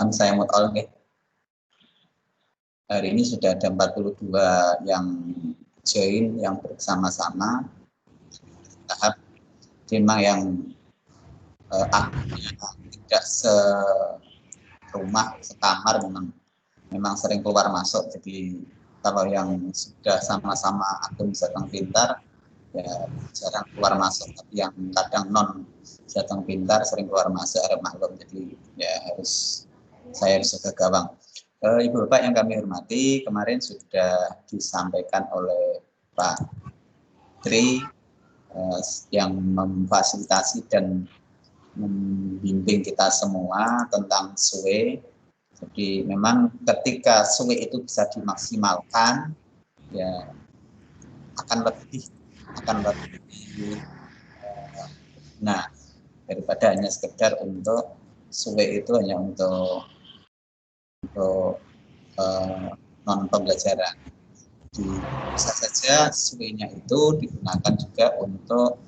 saya mutol nih. Hari ini sudah ada 42 yang join, yang bersama-sama tahap. Memang yang tidak serumah, sekamar, memang sering keluar masuk. Jadi kalau yang sudah sama-sama akun Jateng Pintar ya jarang keluar masuk, tapi yang kadang non Jateng Pintar sering keluar masuk, harap maklum. Jadi ya saya harus jaga gawang. Ibu Bapak yang kami hormati, kemarin sudah disampaikan oleh Pak Tri yang memfasilitasi dan membimbing kita semua tentang SUE. Jadi memang ketika SUE itu bisa dimaksimalkan, ya akan lebih nah daripada hanya sekedar untuk SUE itu hanya untuk non pembelajaran. Bisa saja SUE-nya itu digunakan juga untuk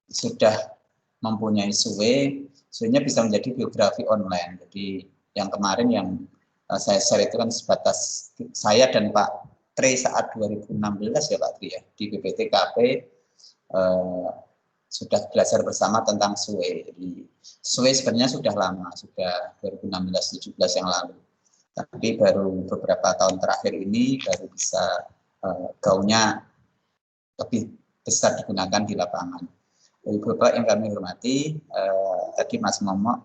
sudah mempunyai SUE-nya bisa menjadi biografi online. Jadi yang kemarin yang saya share itu kan sebatas saya dan Pak Tri saat 2016 ya Pak Tri ya, di BPTKP sudah belajar bersama tentang SUE. Jadi SUE sebenarnya sudah lama, sudah 2016-17 yang lalu. Tapi baru beberapa tahun terakhir ini baru bisa gaungnya lebih besar digunakan di lapangan. Ibu Bapak yang kami hormati, tadi Mas Momo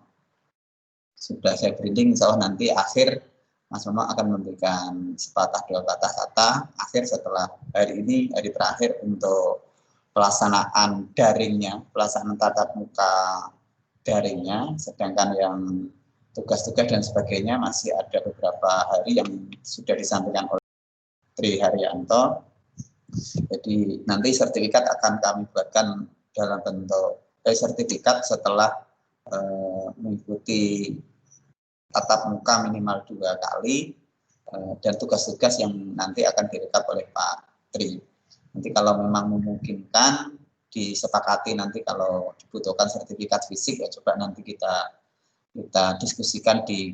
sudah saya briefing, insya Allah nanti akhir Mas Momo akan memberikan sepatah dua patah kata akhir setelah hari ini, hari terakhir untuk pelaksanaan daringnya, pelaksanaan tatap muka daringnya, sedangkan yang tugas-tugas dan sebagainya masih ada beberapa hari yang sudah disampaikan oleh Tri Haryanto. Jadi nanti sertifikat akan kami buatkan dalam bentuk sertifikat setelah mengikuti tatap muka minimal 2 kali dan tugas-tugas yang nanti akan direkap oleh Pak Tri. Nanti kalau memang memungkinkan disepakati nanti kalau dibutuhkan sertifikat fisik ya coba nanti kita diskusikan di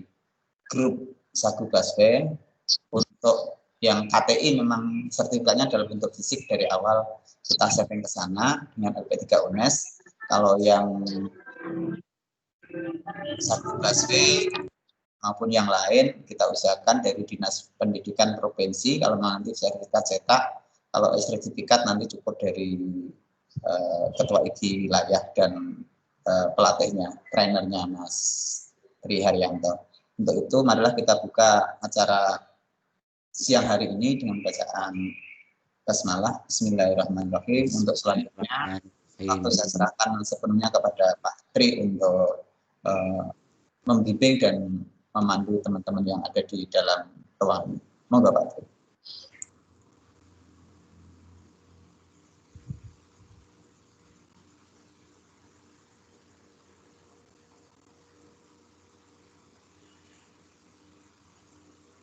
grup Sagu Baswe. Untuk yang KTI memang sertifikatnya dalam bentuk fisik dari awal kita setting ke sana dengan LP3 UNES. Kalau yang Sagu Baswe maupun yang lain kita usahakan dari Dinas Pendidikan Provinsi kalau nanti sertifikat cetak. Kalau sertifikat nanti cukup dari Ketua IGI wilayah dan pelatihnya, trainernya Mas Tri Haryanto. Untuk itu marilah kita buka acara siang hari ini dengan bacaan basmalah. Bismillahirrahmanirrahim. Untuk selanjutnya waktu saya serahkan sepenuhnya kepada Pak Tri untuk membimbing dan memandu teman-teman yang ada di dalam ruang. Monggo Pak Tri.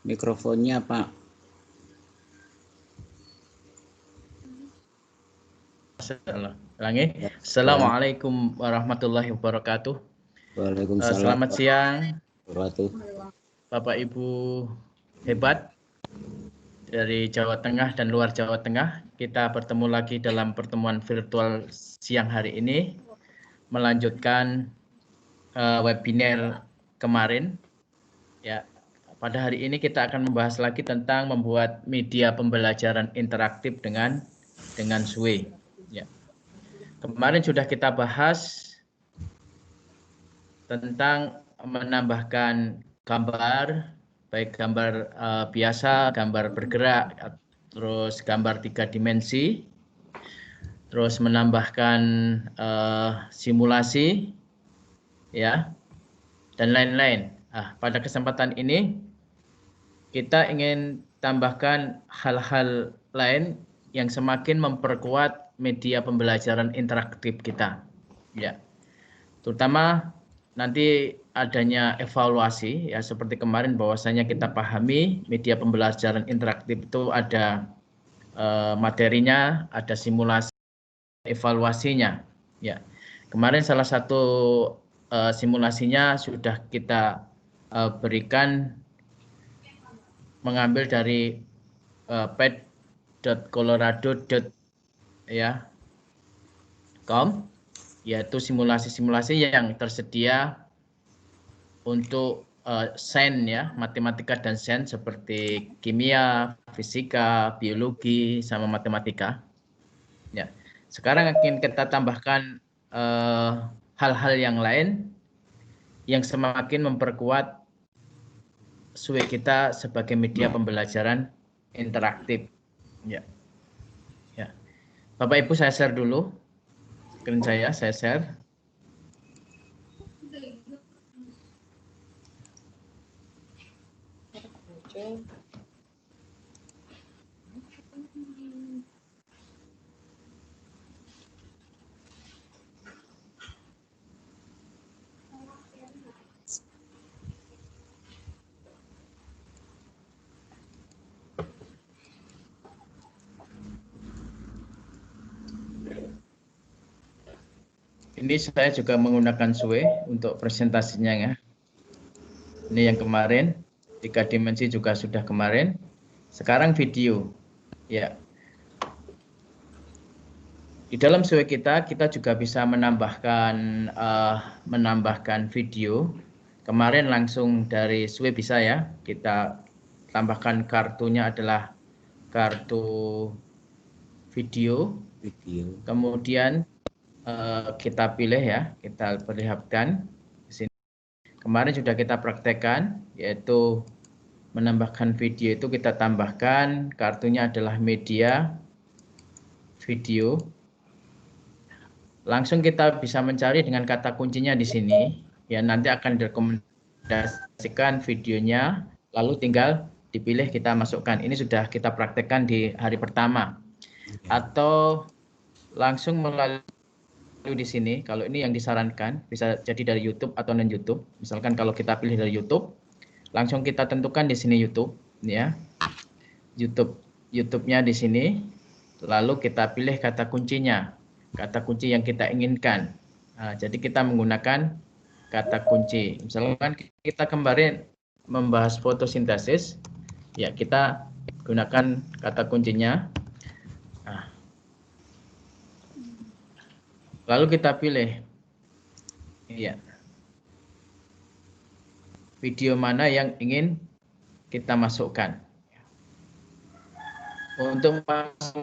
Mikrofonnya Pak. Ulangi. Assalamualaikum warahmatullahi wabarakatuh. Waalaikumsalam. Selamat siang, Bapak Ibu hebat dari Jawa Tengah dan luar Jawa Tengah. Kita bertemu lagi dalam pertemuan virtual siang hari ini, melanjutkan webinar kemarin. Ya, pada hari ini kita akan membahas lagi tentang membuat media pembelajaran interaktif dengan SUE. Ya. Kemarin sudah kita bahas tentang menambahkan gambar, baik gambar biasa, gambar bergerak, terus gambar 3 dimensi, terus menambahkan simulasi, ya, dan lain-lain. Pada kesempatan ini kita ingin tambahkan hal-hal lain yang semakin memperkuat media pembelajaran interaktif kita, ya. Terutama nanti adanya evaluasi, ya, seperti kemarin bahwasanya kita pahami media pembelajaran interaktif itu ada materinya, ada simulasi, evaluasinya, ya. Kemarin salah satu simulasinya sudah kita berikan mengambil dari ped.colorado.com, yaitu simulasi-simulasi yang tersedia untuk sains ya, matematika dan sains seperti kimia, fisika, biologi, sama matematika. Ya, sekarang akan kita tambahkan hal-hal yang lain yang semakin memperkuat SWE kita sebagai media pembelajaran interaktif. Ya, ya. Bapak Ibu, saya share dulu screen saya share. Ini saya juga menggunakan SWE untuk presentasinya ya. Ini yang kemarin, 3 dimensi juga sudah kemarin. Sekarang video. Ya. Di dalam SWE kita juga bisa menambahkan video. Kemarin langsung dari SWE bisa ya. Kita tambahkan kartunya adalah kartu video. Kemudian kita pilih ya, kita perlihatkan di sini. Kemarin sudah kita praktekkan, yaitu menambahkan video itu kita tambahkan kartunya adalah media video. Langsung kita bisa mencari dengan kata kuncinya di sini. Ya, nanti akan direkomendasikan videonya, lalu tinggal dipilih kita masukkan. Ini sudah kita praktekkan di hari pertama. Atau langsung melalui di sini, kalau ini yang disarankan bisa jadi dari YouTube atau non YouTube. Misalkan kalau kita pilih dari YouTube, langsung kita tentukan di sini YouTube, ya. YouTube-nya di sini, lalu kita pilih kata kuncinya, kata kunci yang kita inginkan. Nah, jadi kita menggunakan kata kunci. Misalkan kita kemarin membahas fotosintesis, ya kita gunakan kata kuncinya. Lalu kita pilih, ya, video mana yang ingin kita masukkan. Untuk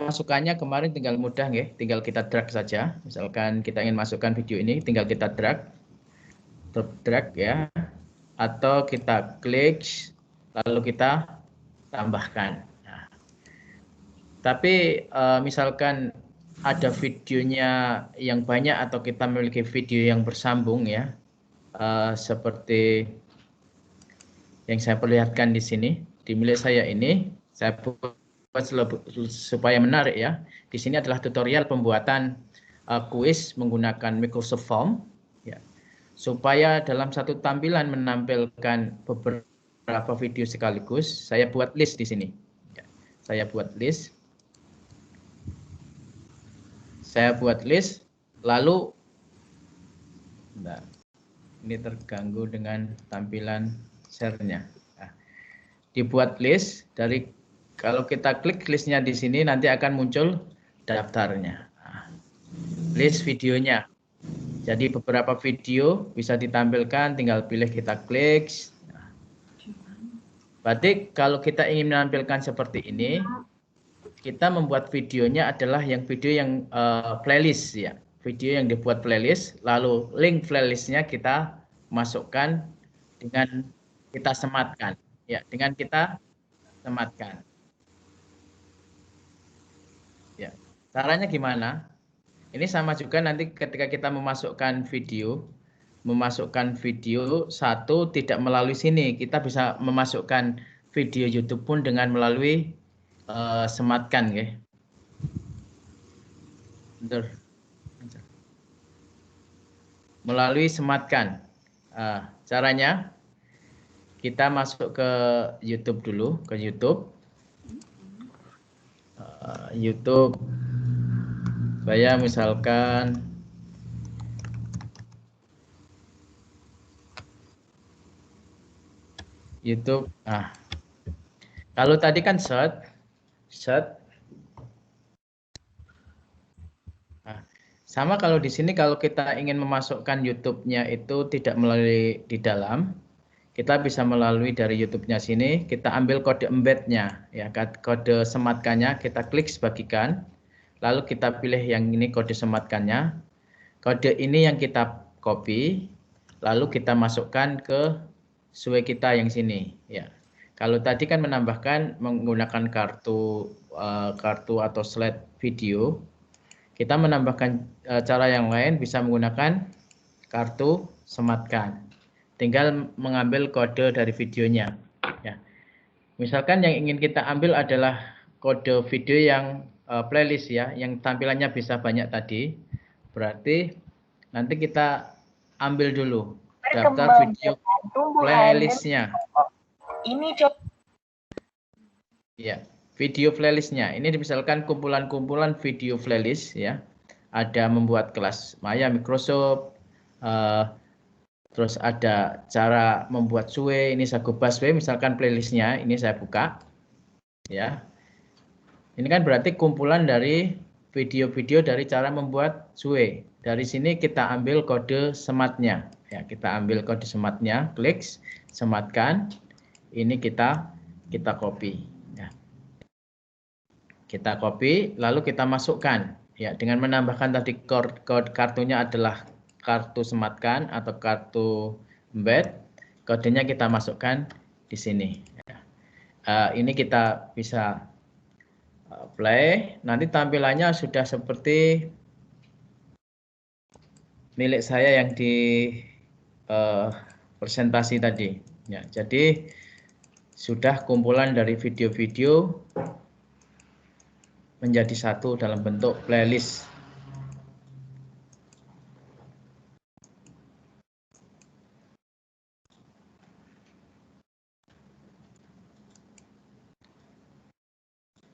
masukannya kemarin tinggal mudah, ya, tinggal kita drag saja. Misalkan kita ingin masukkan video ini, tinggal kita drag ya, atau kita klik, lalu kita tambahkan. Nah, tapi misalkan ada videonya yang banyak atau kita memiliki video yang bersambung ya, seperti yang saya perlihatkan di sini di milik saya ini, saya buat supaya menarik ya. Di sini adalah tutorial pembuatan kuis menggunakan Microsoft Form ya, supaya dalam satu tampilan menampilkan beberapa video sekaligus. Saya buat list di sini ya. Saya buat list, lalu ini terganggu dengan tampilan share-nya. Nah, dibuat list dari, kalau kita klik listnya di sini nanti akan muncul daftarnya. Nah, list videonya. Jadi beberapa video bisa ditampilkan, tinggal pilih kita klik. Nah, berarti kalau kita ingin menampilkan seperti ini, kita membuat videonya adalah video yang playlist ya, video yang dibuat playlist, lalu link playlistnya kita masukkan dengan kita sematkan ya, ya. Caranya gimana? Ini sama juga nanti ketika kita memasukkan video satu tidak melalui sini, kita bisa memasukkan video YouTube pun dengan melalui sematkan ya. Melalui sematkan. Caranya kita masuk ke YouTube dulu, ke YouTube. YouTube saya misalkan YouTube. Kalau tadi kan search. Sama kalau di sini kalau kita ingin memasukkan YouTube-nya itu tidak melalui di dalam, kita bisa melalui dari YouTube-nya sini, kita ambil kode embed-nya, ya, kode sematkannya, kita klik sebagikan, lalu kita pilih yang ini kode sematkannya, kode ini yang kita copy, lalu kita masukkan ke SUE kita yang sini, ya. Kalau tadi kan menambahkan menggunakan kartu atau slide video. Kita menambahkan cara yang lain bisa menggunakan kartu sematkan. Tinggal mengambil kode dari videonya. Ya. Misalkan yang ingin kita ambil adalah kode video yang playlist ya, yang tampilannya bisa banyak tadi. Berarti nanti kita ambil dulu daftar video playlistnya. Ini Ya. Video playlistnya ini misalkan kumpulan-kumpulan video playlist ya, ada membuat kelas Maya Microsoft, terus ada cara membuat SUE, ini saya gubah SUE misalkan playlistnya ini saya buka ya, ini kan berarti kumpulan dari video-video dari cara membuat SUE. Dari sini kita ambil kode sematnya ya, kita ambil kode sematnya, klik sematkan, ini kita copy. Kita copy, lalu kita masukkan. Ya, dengan menambahkan tadi kartunya adalah kartu sematkan atau kartu embed, kodenya kita masukkan di sini. Ini kita bisa play. Nanti tampilannya sudah seperti milik saya yang di presentasi tadi. Ya, jadi sudah kumpulan dari video-video menjadi satu dalam bentuk playlist.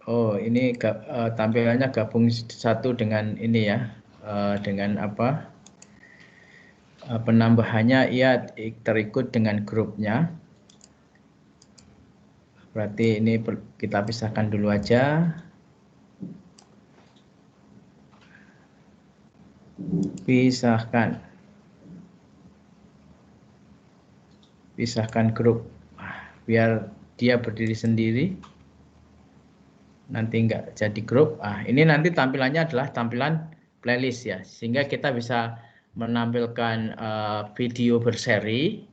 Oh, ini tampilannya gabung satu dengan ini ya, dengan apa? Penambahannya ia terikut dengan grupnya. Berarti ini kita pisahkan dulu aja. Pisahkan grup, biar dia berdiri sendiri. Nanti enggak jadi grup. Ini nanti tampilannya adalah tampilan playlist ya, sehingga kita bisa menampilkan video berseri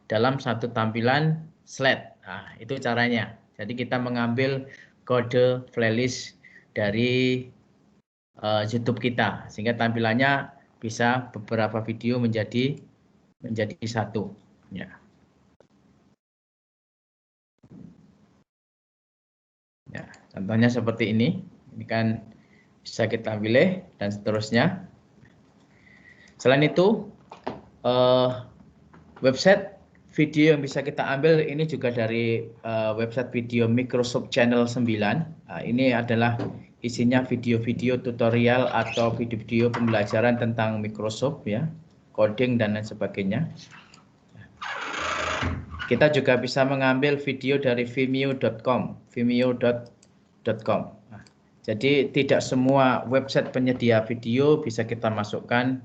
dalam satu tampilan slide. Itu caranya. Jadi kita mengambil kode playlist dari YouTube kita, sehingga tampilannya bisa beberapa video menjadi satu. Ya. Ya, contohnya seperti ini. Ini kan bisa kita pilih dan seterusnya. Selain itu, website video yang bisa kita ambil ini juga dari website video Microsoft Channel 9. Ini adalah isinya video-video tutorial atau video-video pembelajaran tentang Microsoft ya, coding dan lain sebagainya. Kita juga bisa mengambil video dari vimeo.com, vimeo.com. Jadi tidak semua website penyedia video bisa kita masukkan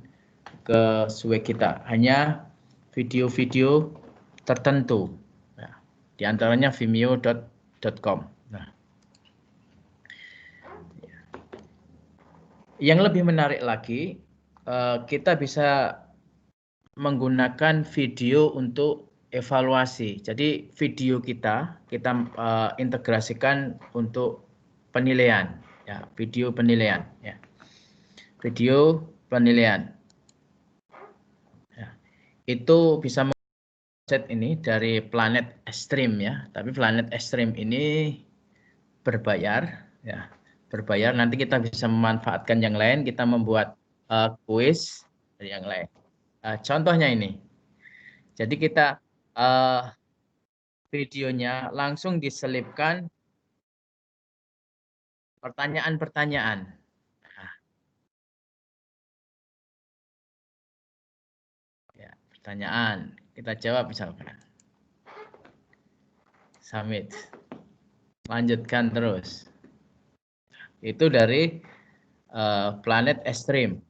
ke SUE kita, hanya video-video tertentu. Di antaranya vimeo.com. Yang lebih menarik lagi, kita bisa menggunakan video untuk evaluasi. Jadi video kita integrasikan untuk penilaian, ya, video penilaian, ya. Video penilaian. Ya. Itu bisa set ini dari Planet Extreme ya, tapi Planet Extreme ini berbayar, ya, berbayar. Nanti kita bisa memanfaatkan yang lain, kita membuat kuis dari yang lain. Contohnya ini. Jadi kita videonya langsung diselipkan pertanyaan-pertanyaan. Ya, pertanyaan kita jawab misalkan. Submit. Lanjutkan terus. Itu dari Planet Extreme.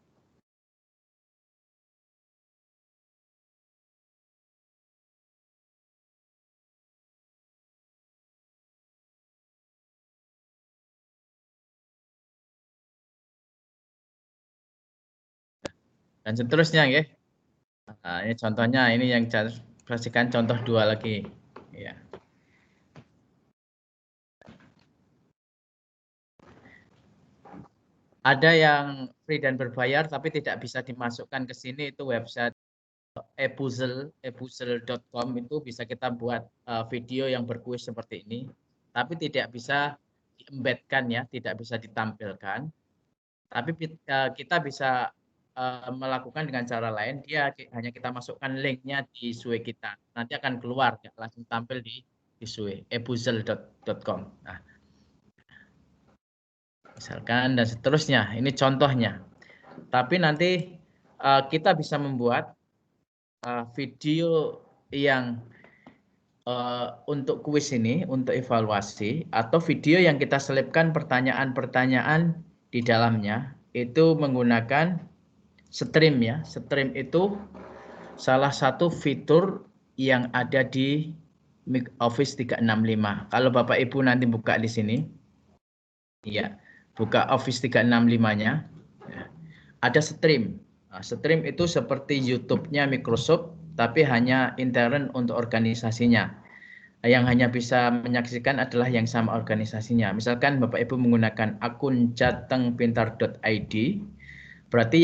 Dan seterusnya ya. Nah, ini contohnya, ini yang kasihkan contoh 2 lagi. Ya. Ada yang free dan berbayar tapi tidak bisa dimasukkan ke sini, itu website epuzzle.com, itu bisa kita buat video yang berkuis seperti ini, tapi tidak bisa di-embedkan ya, tidak bisa ditampilkan. Tapi kita bisa melakukan dengan cara lain, dia hanya kita masukkan linknya di SUE kita, nanti akan keluar ya, langsung tampil di SUE epuzzle.com. Nah, misalkan dan seterusnya, ini contohnya. Tapi nanti kita bisa membuat video yang untuk kuis ini, untuk evaluasi, atau video yang kita selipkan pertanyaan-pertanyaan di dalamnya, itu menggunakan stream ya. Stream itu salah satu fitur yang ada di Office 365. Kalau Bapak Ibu nanti buka di sini, ya, buka Office 365-nya, ya, ada stream. Nah, stream itu seperti YouTube-nya Microsoft, tapi hanya intern untuk organisasinya. Yang hanya bisa menyaksikan adalah yang sama organisasinya. Misalkan Bapak Ibu menggunakan akun jatengpintar.id, berarti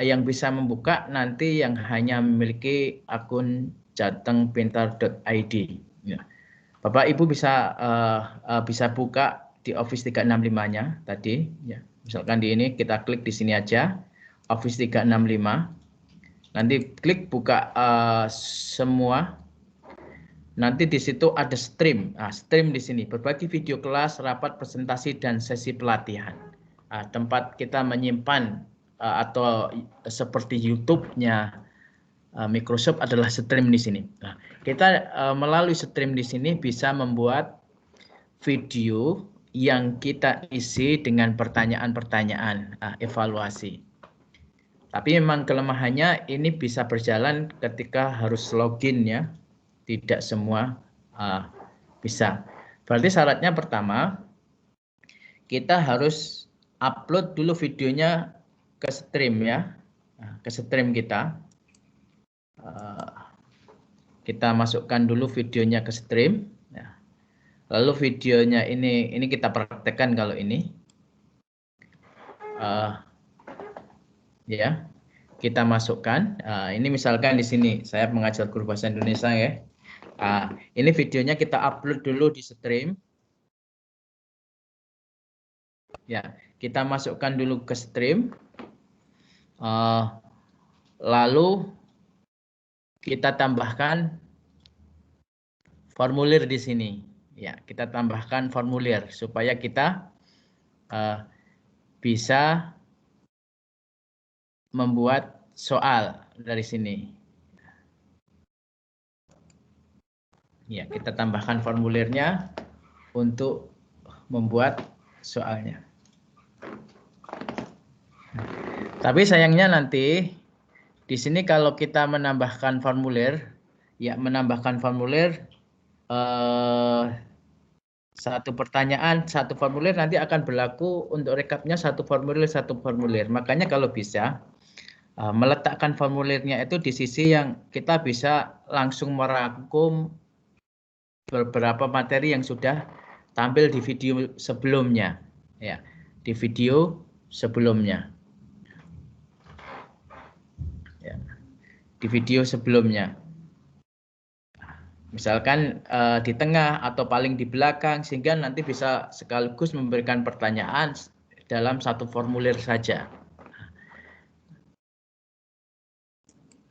yang bisa membuka nanti yang hanya memiliki akun jatengpintar.id. Ya. Bapak Ibu bisa buka di Office 365-nya tadi. Ya. Misalkan di ini kita klik di sini aja, Office 365. Nanti klik buka semua. Nanti di situ ada stream. Nah, stream di sini berbagi video kelas, rapat, presentasi, dan sesi pelatihan. Nah, tempat kita menyimpan atau seperti YouTube-nya Microsoft adalah stream di sini. Nah, kita melalui stream di sini bisa membuat video yang kita isi dengan pertanyaan-pertanyaan evaluasi. Tapi memang kelemahannya ini bisa berjalan ketika harus login ya. Tidak semua bisa. Berarti syaratnya pertama, kita harus upload dulu videonya ke stream ya, ke stream kita. Kita masukkan dulu videonya ke stream. Lalu videonya ini kita praktekkan kalau ini. Ya, kita masukkan. Ini misalkan di sini saya mengajar guru bahasa Indonesia ya. Ini videonya kita upload dulu di stream. Ya, kita masukkan dulu ke stream. Lalu kita tambahkan formulir di sini. Ya, kita tambahkan formulir supaya kita bisa membuat soal dari sini. Ya, kita tambahkan formulirnya untuk membuat soalnya. Tapi sayangnya nanti di sini kalau kita menambahkan formulir, ya menambahkan formulir satu pertanyaan, satu formulir nanti akan berlaku untuk rekapnya satu formulir. Makanya kalau bisa meletakkan formulirnya itu di sisi yang kita bisa langsung merangkum beberapa materi yang sudah tampil di video sebelumnya, ya, di video sebelumnya, ya, di video sebelumnya. Misalkan di tengah atau paling di belakang, sehingga nanti bisa sekaligus memberikan pertanyaan dalam satu formulir saja.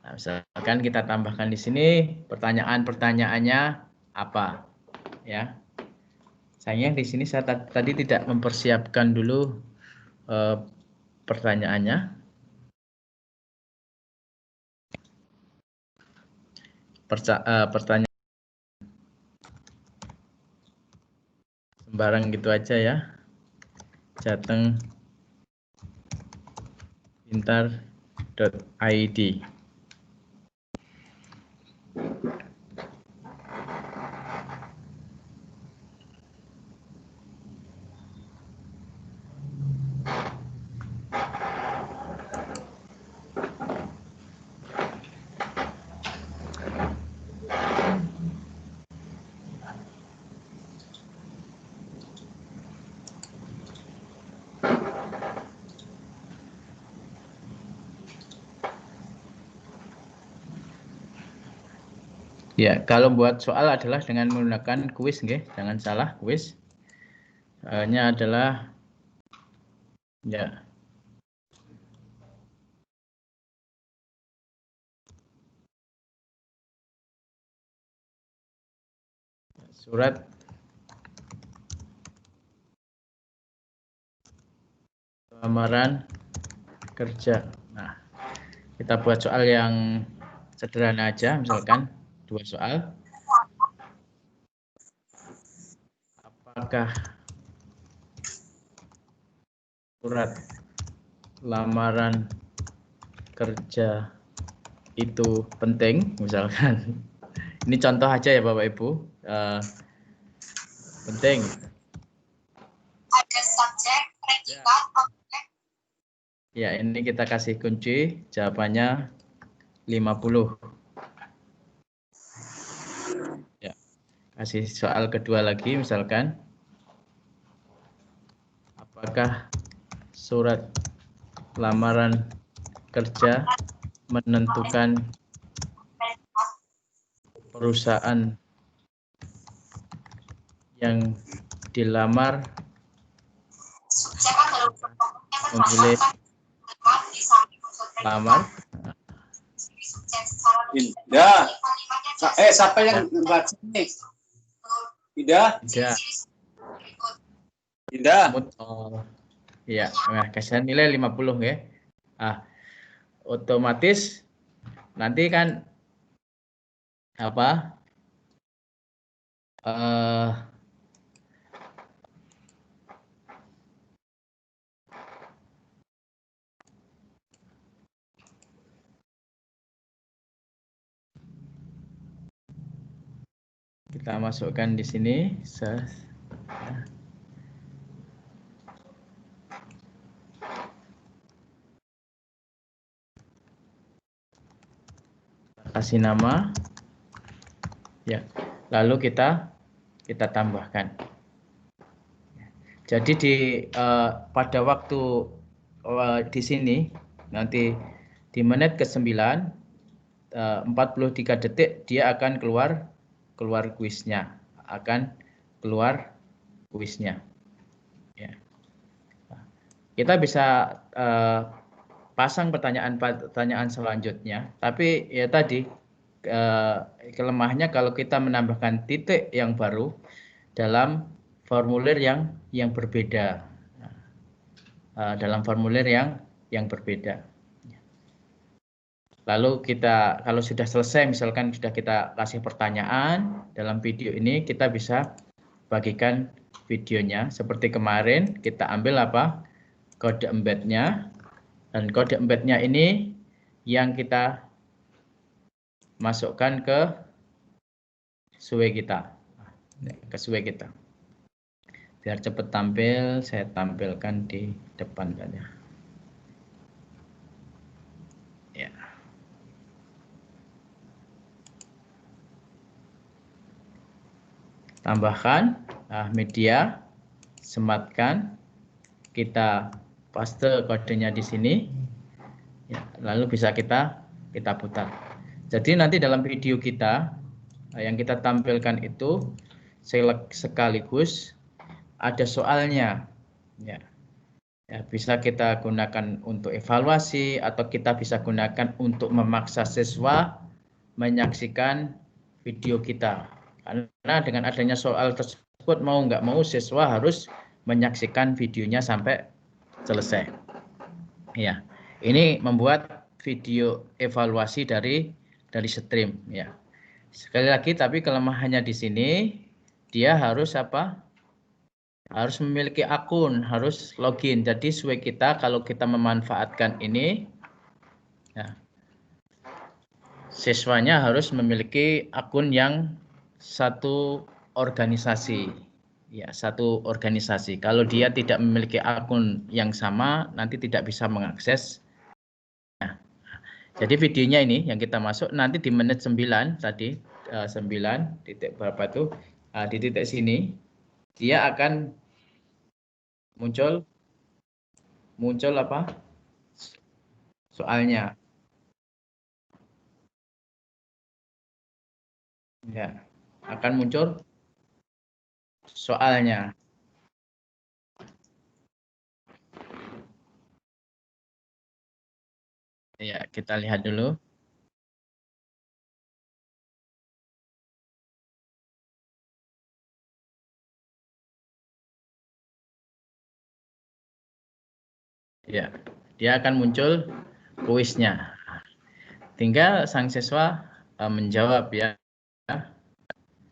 Nah, misalkan kita tambahkan di sini pertanyaan-pertanyaannya apa, ya. Sayangnya di sini saya tadi tidak mempersiapkan dulu pertanyaannya. Pertanyaan. barang gitu aja ya. Jateng pintar.id. Ya, kalau buat soal adalah dengan menggunakan kuis, nggih. Jangan salah, kuis. Soalnya adalah ya. Surat lamaran kerja. Nah, kita buat soal yang sederhana aja, misalkan 2 soal. Apakah surat lamaran kerja itu penting? Misalkan, ini contoh aja ya Bapak Ibu. Penting. Ada subjek, predikat, objek. Ya, ini kita kasih kunci, jawabannya 50. Ya, kasih soal kedua lagi, misalkan. Apakah surat lamaran kerja menentukan perusahaan yang dilamar Subjek adalah memilih lamar? Tidak. Siapa yang baca ini? Tidak. Tidak. Tidak. Oh, iya, nah, kasih nilai 50 ya. Otomatis nanti kan apa? Kita masukkan di sini. Kasih nama. Ya. Lalu kita tambahkan. Jadi pada waktu di sini nanti di menit ke-9 43 detik dia akan keluar kuisnya, ya. Kita bisa pasang pertanyaan selanjutnya, tapi ya tadi kelemahannya kalau kita menambahkan titik yang baru dalam formulir yang berbeda, yang berbeda. Lalu kita kalau sudah selesai, misalkan sudah kita kasih pertanyaan dalam video ini, kita bisa bagikan videonya. Seperti kemarin kita ambil kode embednya, dan kode embednya ini yang kita masukkan ke SUE kita, Biar cepat tampil, saya tampilkan di depan saja. Ya. Tambahkan media, sematkan, kita paste kodenya di sini, ya, lalu bisa kita putar. Jadi nanti dalam video kita yang kita tampilkan itu sekaligus ada soalnya, ya. Bisa kita gunakan untuk evaluasi atau kita bisa gunakan untuk memaksa siswa menyaksikan video kita. Karena dengan adanya soal tersebut mau nggak mau siswa harus menyaksikan videonya sampai selesai. Ya, ini membuat video evaluasi dari stream. Ya, sekali lagi tapi kelemahannya di sini dia harus harus memiliki akun, harus login. Jadi SUE kita kalau kita memanfaatkan ini, ya, siswanya harus memiliki akun yang satu organisasi. Ya, satu organisasi. Kalau dia tidak memiliki akun yang sama, nanti tidak bisa mengakses. Nah, jadi videonya ini yang kita masuk nanti di menit 9 tadi, 9 titik berapa itu, di titik sini dia akan muncul apa? Soalnya. Ya, akan muncul soalnya. Ya, kita lihat dulu. Ya, dia akan muncul kuisnya. Tinggal sang siswa menjawab ya.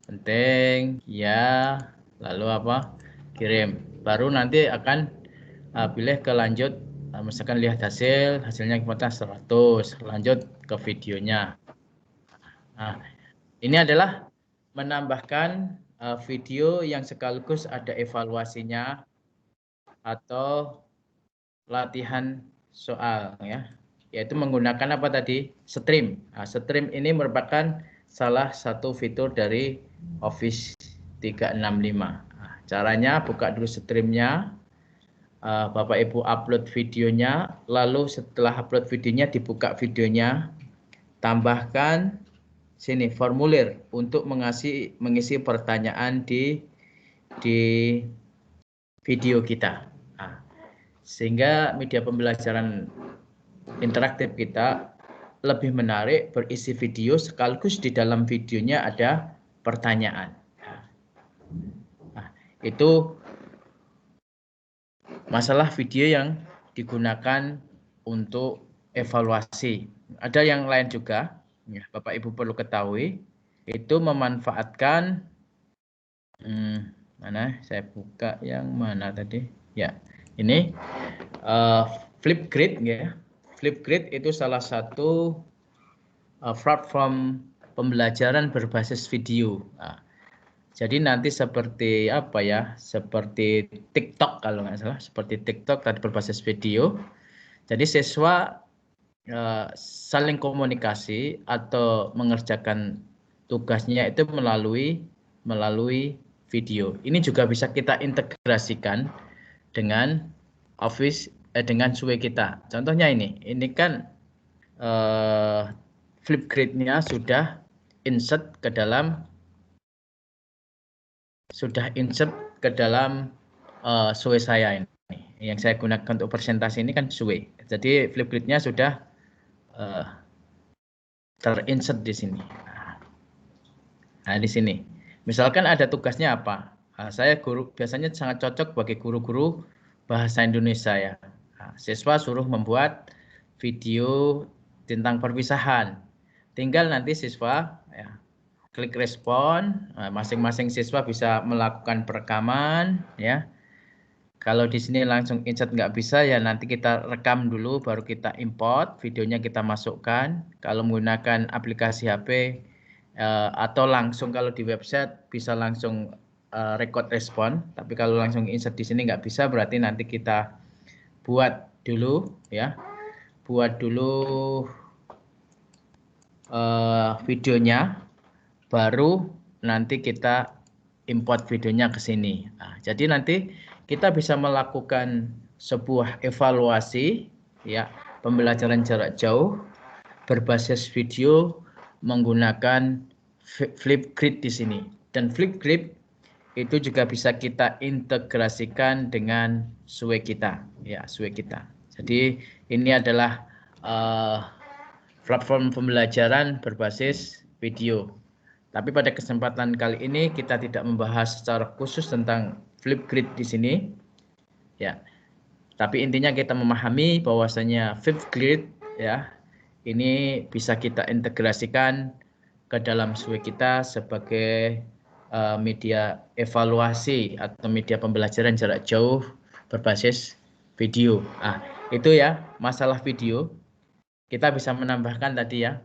Penting, ya, lalu apa? Kirim. Baru nanti akan pilih ke lanjut, misalkan lihat hasilnya kita 100, lanjut ke videonya. Nah, ini adalah menambahkan video yang sekaligus ada evaluasinya atau latihan soal ya, yaitu menggunakan apa tadi? Stream. Nah, stream ini merupakan salah satu fitur dari Office 365. Nah, caranya buka dulu streamnya, Bapak Ibu upload videonya, lalu setelah upload videonya dibuka videonya, tambahkan sini formulir untuk mengisi pertanyaan di video kita. Nah, sehingga media pembelajaran interaktif kita lebih menarik, berisi video sekaligus di dalam videonya ada pertanyaan. Nah, itu masalah video yang digunakan untuk evaluasi. Ada yang lain juga, ya, Bapak Ibu perlu ketahui, itu memanfaatkan mana? Saya buka yang mana tadi? Ya, ini Flipgrid ya. Flipgrid itu salah satu platform pembelajaran berbasis video. Nah, jadi nanti seperti apa ya? Seperti TikTok kalau nggak salah, seperti TikTok tadi berbasis video. Jadi siswa saling komunikasi atau mengerjakan tugasnya itu melalui video. Ini juga bisa kita integrasikan dengan Office dengan SUE kita. Contohnya ini kan Flipgrid-nya sudah insert ke dalam SUE saya ini. Yang saya gunakan untuk presentasi ini kan SUE. Jadi Flipgrid-nya sudah terinsert di sini. Nah, di sini. Misalkan ada tugasnya apa? Nah, saya biasanya sangat cocok bagi guru-guru bahasa Indonesia ya. Nah, siswa suruh membuat video tentang perpisahan. Tinggal nanti siswa ya, klik respon, masing-masing siswa bisa melakukan perekaman ya. Kalau di sini langsung insert nggak bisa ya nanti kita rekam dulu baru kita import, videonya kita masukkan. Kalau menggunakan aplikasi HP atau langsung kalau di website bisa langsung record respon, tapi kalau langsung insert di sini nggak bisa, berarti nanti kita buat dulu ya, videonya, baru nanti kita import videonya ke sini. Nah, jadi nanti kita bisa melakukan sebuah evaluasi ya, pembelajaran jarak jauh berbasis video menggunakan Flipgrid di sini. Dan Flipgrid itu juga bisa kita integrasikan dengan SUE kita, ya, SUE kita. Jadi ini adalah platform pembelajaran berbasis video. Tapi pada kesempatan kali ini kita tidak membahas secara khusus tentang Flipgrid di sini, ya. Tapi intinya kita memahami bahwasanya Flipgrid, ya, ini bisa kita integrasikan ke dalam SUE kita sebagai media evaluasi atau media pembelajaran jarak jauh berbasis video. Itu ya, masalah video. Kita bisa menambahkan tadi ya,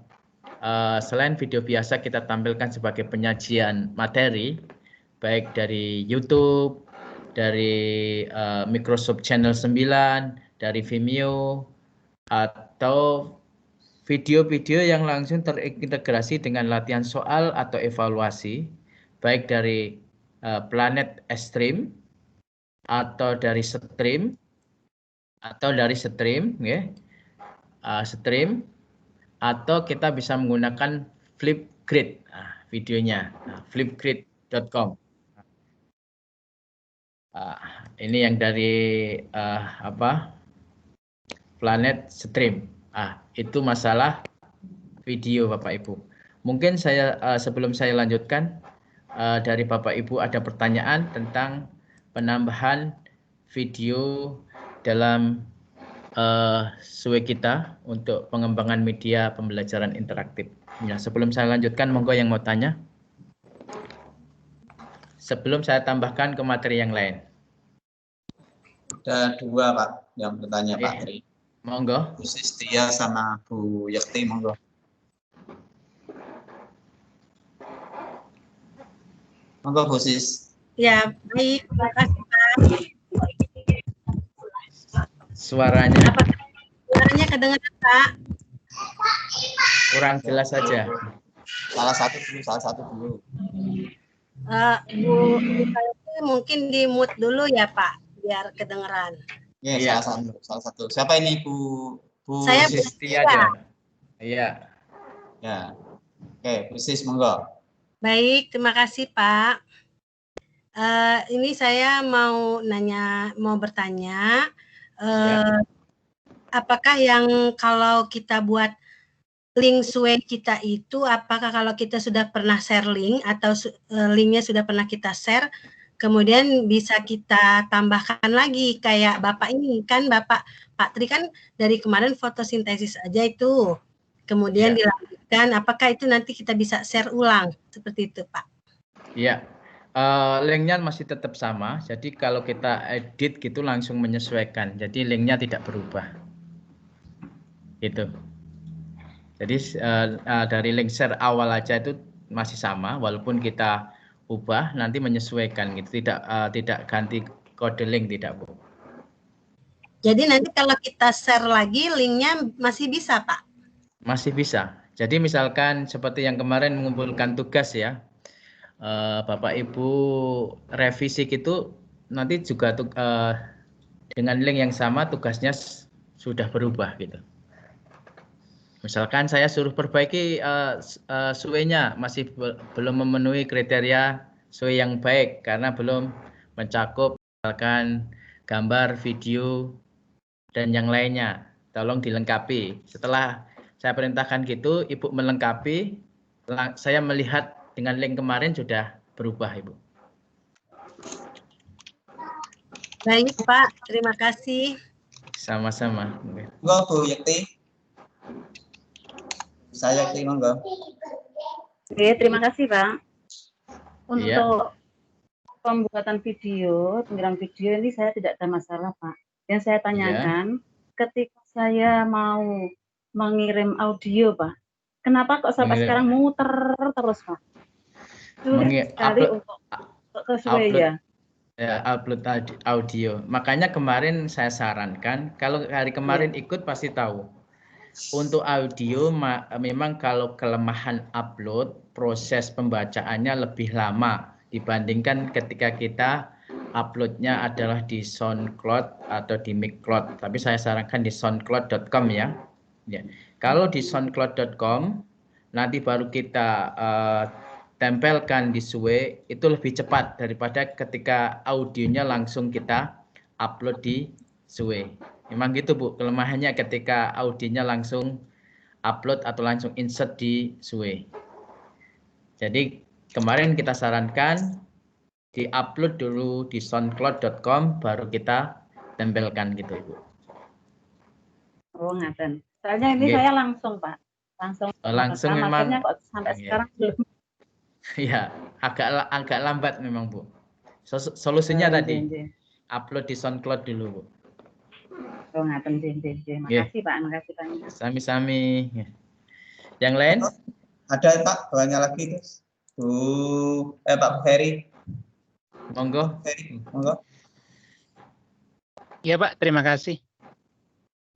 selain video biasa kita tampilkan sebagai penyajian materi, baik dari YouTube, dari Microsoft Channel 9, dari Vimeo, atau video-video yang langsung terintegrasi dengan latihan soal atau evaluasi, baik dari Planet Stream, atau dari Stream, ya. Stream, atau kita bisa menggunakan Flipgrid videonya, flipgrid.com. Ini yang dari Planet Stream. Itu masalah video Bapak Ibu. Mungkin saya sebelum saya lanjutkan, dari Bapak Ibu ada pertanyaan tentang penambahan video dalam SUE kita untuk pengembangan media pembelajaran interaktif. Ya, sebelum saya lanjutkan, monggo yang mau tanya. Sebelum saya tambahkan ke materi yang lain. Ada 2 Pak yang bertanya Pak Tri. Monggo. Bu Sistia sama Bu Yekti, monggo. Monggo Bu Sis. Ya, baik. Terima kasih Pak. Suaranya Suaranya kedengaran Pak? kurang jelas saja. Salah satu dulu. Bu Yekti mungkin di mute dulu ya Pak, biar kedengeran. Ya, salah satu. Siapa ini Bu Saya Sistia aja. Iya. Ya. Oke, Bu Sis, monggo. Baik, terima kasih Pak. Ini saya mau bertanya, apakah yang kalau kita buat link SUE kita itu, apakah kalau kita sudah pernah share link atau linknya sudah pernah kita share, kemudian bisa kita tambahkan lagi kayak Bapak ini kan, Pak Tri kan dari kemarin fotosintesis aja itu, kemudian dilanjutkan, apakah itu nanti kita bisa share ulang seperti itu Pak? Iya, linknya masih tetap sama. Jadi kalau kita edit gitu langsung menyesuaikan. Jadi linknya tidak berubah. Gitu. Jadi dari link share awal aja itu masih sama, walaupun kita ubah nanti menyesuaikan gitu. Tidak ganti kode link, tidak Bu. Jadi nanti kalau kita share lagi linknya masih bisa Pak? Masih bisa. Jadi misalkan seperti yang kemarin mengumpulkan tugas ya. Bapak Ibu revisi gitu nanti juga dengan link yang sama tugasnya sudah berubah gitu. Misalkan saya suruh perbaiki SUE-nya masih belum memenuhi kriteria SUE yang baik karena belum mencakup misalkan gambar, video dan yang lainnya. Tolong dilengkapi. Setelah saya perintahkan gitu, Ibu melengkapi, saya melihat dengan link kemarin sudah berubah, Ibu. Baik, Pak. Terima kasih. Sama-sama. Monggo, Bu Yekti. Saya Yekti, monggo. Oke, terima kasih, Pak. Untuk pembuatan video, pengiriman video ini saya tidak ada masalah, Pak. Yang saya tanyakan, ketika saya mau mengirim audio, Pak, kenapa kok sampai sekarang muter terus, Pak? Sulit sekali untuk ke SUE ya. Upload audio. Makanya kemarin saya sarankan, kalau hari kemarin ikut pasti tahu. Untuk audio memang kalau kelemahan upload, proses pembacaannya lebih lama dibandingkan ketika kita uploadnya adalah di SoundCloud atau di Mixcloud. Tapi saya sarankan di soundcloud.com ya. Kalau di soundcloud.com nanti baru kita tempelkan di SUE, itu lebih cepat daripada ketika audionya langsung kita upload di SUE. Memang gitu Bu, kelemahannya ketika audionya langsung upload atau langsung insert di SUE. Jadi kemarin kita sarankan di-upload dulu di soundcloud.com baru kita tempelkan gitu Ibu. Oh, ngaten. Soalnya ini saya langsung Pak. Langsung memang kok sampai sekarang belum. Ya, agak lambat memang, Bu. Solusinya tadi upload di SoundCloud dulu, Bu. Oh, ngaten, makasih Pak, makasih banyak. Sami-sami. Yang lain? Ada Pak, banyak lagi terus. Pak Ferry. Monggo. Ferry, monggo. Ya Pak, terima kasih.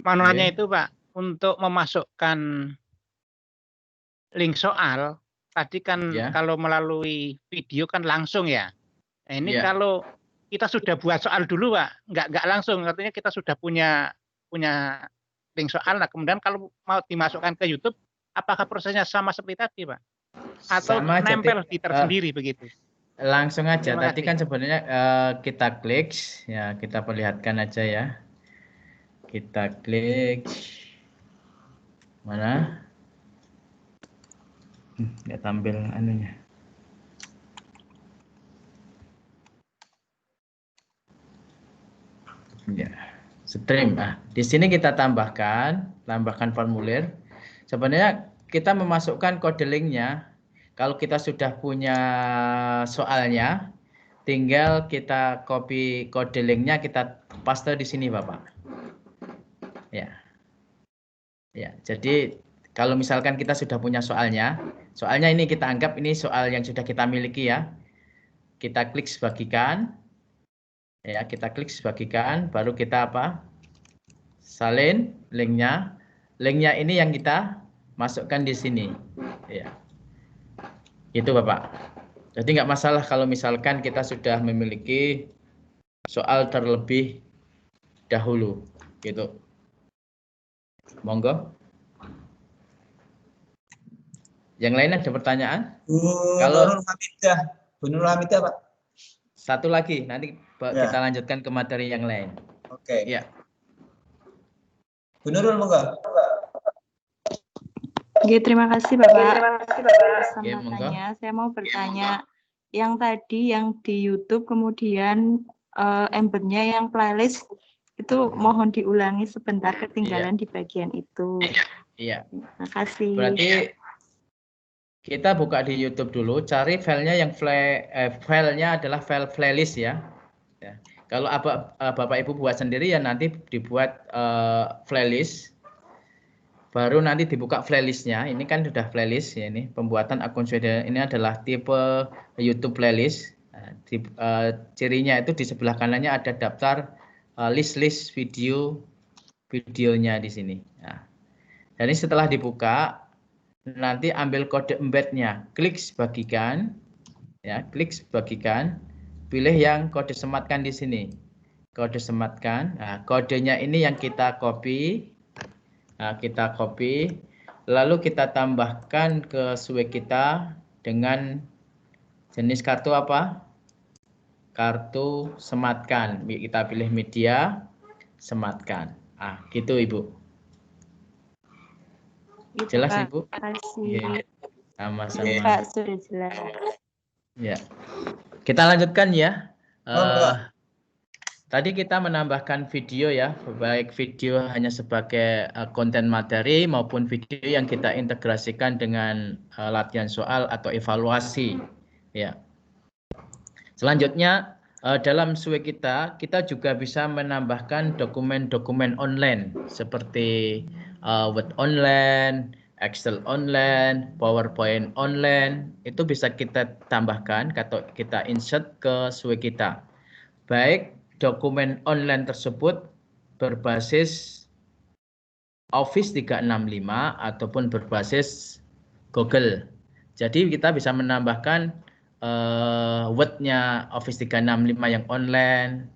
Manualnya itu Pak, untuk memasukkan link soal, tadi kan kalau melalui video kan langsung ya. Nah, ini kalau kita sudah buat soal dulu Pak, nggak langsung, artinya kita sudah punya link soal. Nah kemudian kalau mau dimasukkan ke YouTube, apakah prosesnya sama seperti tadi Pak? Atau sama nempel di tersendiri begitu? Langsung aja. Tadi kan sebenarnya kita klik, ya kita perlihatkan aja ya. Kita klik mana? Nggak tampil anunya. Ya, stream. Di sini kita tambahkan formulir. Sebenarnya kita memasukkan kode linknya. Kalau kita sudah punya soalnya, tinggal kita copy kode linknya, kita paste di sini, Bapak. Ya, jadi kalau misalkan kita sudah punya soalnya ini kita anggap ini soal yang sudah kita miliki ya. Kita klik sebagikan. Ya, kita klik sebagikan, baru kita salin linknya. Linknya ini yang kita masukkan di sini. Ya. Itu Bapak. Jadi nggak masalah kalau misalkan kita sudah memiliki soal terlebih dahulu, gitu. Monggo. Yang lain ada pertanyaan? Bu Nurul Hamidah, Pak. Satu lagi, nanti kita lanjutkan ke materi yang lain. Oke. Ya. Bu Nurul, monggo. Oke, terima kasih Bapak. Kesempatannya. Saya mau bertanya, yang tadi yang di YouTube kemudian embednya yang playlist itu mohon diulangi sebentar, ketinggalan di bagian itu. Iya. Terima kasih. Berarti kita buka di YouTube dulu, cari filenya yang filenya adalah file playlist ya. Kalau Bapak Ibu buat sendiri ya nanti dibuat playlist. Baru nanti dibuka playlistnya. Ini kan sudah playlist ya, ini pembuatan akun sudah. Ini adalah tipe YouTube playlist. Cirinya itu di sebelah kanannya ada daftar list videonya di sini. Nah, jadi setelah dibuka, nanti ambil kode embednya, klik sebagikan, ya, klik sebagikan, pilih yang kode sematkan di sini, kode sematkan. Nah, kodenya ini yang kita copy. Nah, kita copy, lalu kita tambahkan ke SUE kita dengan jenis kartu apa? Kartu sematkan. Kita pilih media, sematkan. Gitu Ibu. Gitu, Jelas Pak. Ibu? Kasih. Sama-sama. Pak, sudah jelas. Ya. Kita lanjutkan ya. Tadi kita menambahkan video ya, baik video hanya sebagai konten materi maupun video yang kita integrasikan dengan latihan soal atau evaluasi. Ya. Selanjutnya dalam SUE kita juga bisa menambahkan dokumen-dokumen online seperti Word online, Excel online, PowerPoint online. Itu bisa kita tambahkan atau kita insert ke SUE kita. Baik dokumen online tersebut berbasis Office 365 ataupun berbasis Google. Jadi kita bisa menambahkan Word-nya Office 365 yang online,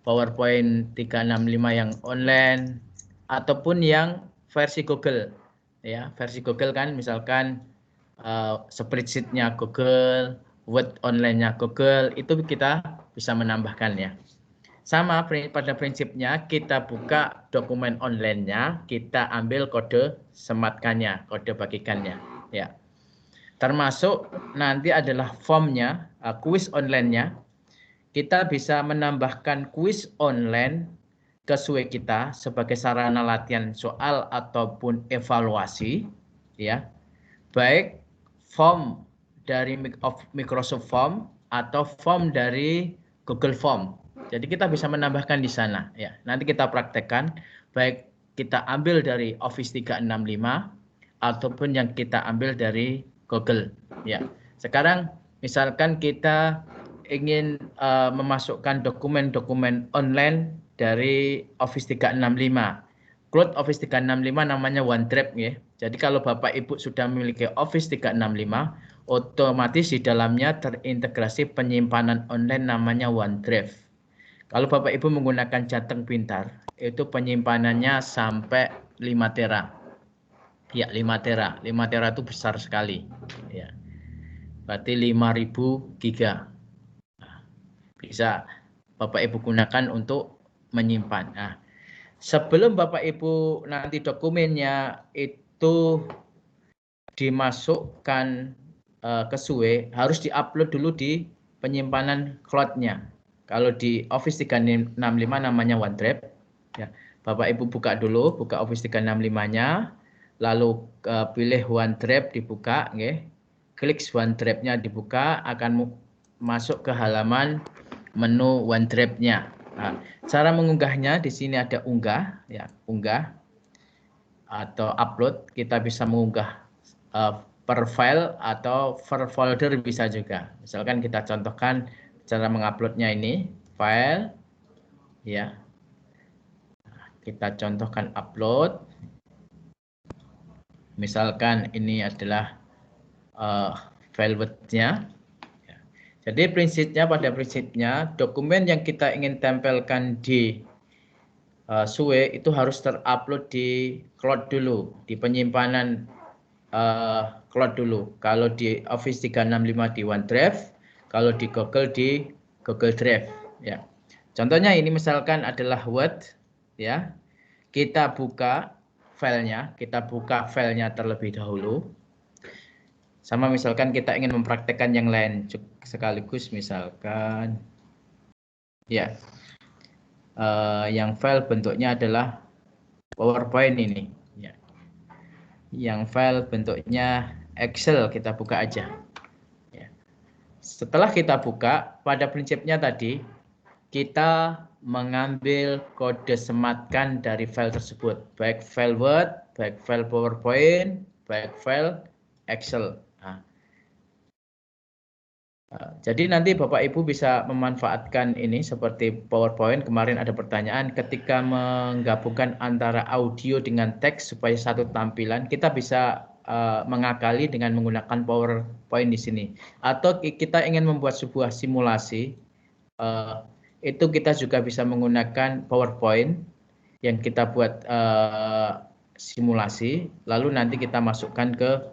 PowerPoint 365 yang online, ataupun yang versi Google. Ya, versi Google kan misalkan spreadsheet-nya Google, Word online-nya Google, itu kita bisa menambahkan ya. Sama pada prinsipnya kita buka dokumen online-nya, kita ambil kode sematkannya, kode bagikannya, ya. Termasuk nanti adalah formnya, kuis online-nya. Kita bisa menambahkan kuis online ke SUE kita sebagai sarana latihan soal ataupun evaluasi, ya. Baik form dari Microsoft Form atau form dari Google Form. Jadi kita bisa menambahkan di sana ya. Nanti kita praktekkan baik kita ambil dari Office 365 ataupun yang kita ambil dari Google ya. Sekarang misalkan kita ingin memasukkan dokumen-dokumen online dari Office 365. Cloud Office 365 namanya OneDrive ya. Jadi kalau Bapak Ibu sudah memiliki Office 365, otomatis di dalamnya terintegrasi penyimpanan online namanya OneDrive. Kalau Bapak Ibu menggunakan Jateng Pintar, itu penyimpanannya sampai 5 tera. Ya, 5 tera. 5 tera itu besar sekali. Ya. Berarti 5.000 giga. Nah, bisa Bapak Ibu gunakan untuk menyimpan. Nah, sebelum Bapak Ibu nanti dokumennya itu dimasukkan ke SUE, harus diupload dulu di penyimpanan cloud-nya. Kalau di Office 365 namanya OneDrive, ya, Bapak Ibu buka dulu, buka Office 365-nya, lalu pilih OneDrive dibuka, okay. Klik OneDrive-nya dibuka, akan masuk ke halaman menu OneDrive-nya. Nah, cara mengunggahnya di sini ada unggah, ya, unggah atau upload. Kita bisa mengunggah per file atau per folder bisa juga. Misalkan kita contohkan cara menguploadnya ini file, ya. Kita contohkan upload. Misalkan ini adalah file Word-nya. Jadi pada prinsipnya dokumen yang kita ingin tempelkan di SUE itu harus terupload di cloud dulu, di penyimpanan cloud dulu. Kalau di Office 365 di OneDrive, kalau di Google Drive. Ya. Contohnya ini misalkan adalah Word, ya. Kita buka filenya terlebih dahulu. Sama misalkan kita ingin mempraktekkan yang lain sekaligus, misalkan ya yang file bentuknya adalah PowerPoint ini ya. Yang file bentuknya Excel, kita buka aja ya. Setelah kita buka, pada prinsipnya tadi kita mengambil kode sematkan dari file tersebut, baik file Word, baik file PowerPoint, baik file Excel. Jadi nanti Bapak Ibu bisa memanfaatkan ini seperti PowerPoint. Kemarin ada pertanyaan ketika menggabungkan antara audio dengan teks supaya satu tampilan, kita bisa mengakali dengan menggunakan PowerPoint di sini. Atau kita ingin membuat sebuah simulasi, itu kita juga bisa menggunakan PowerPoint yang kita buat simulasi, lalu nanti kita masukkan ke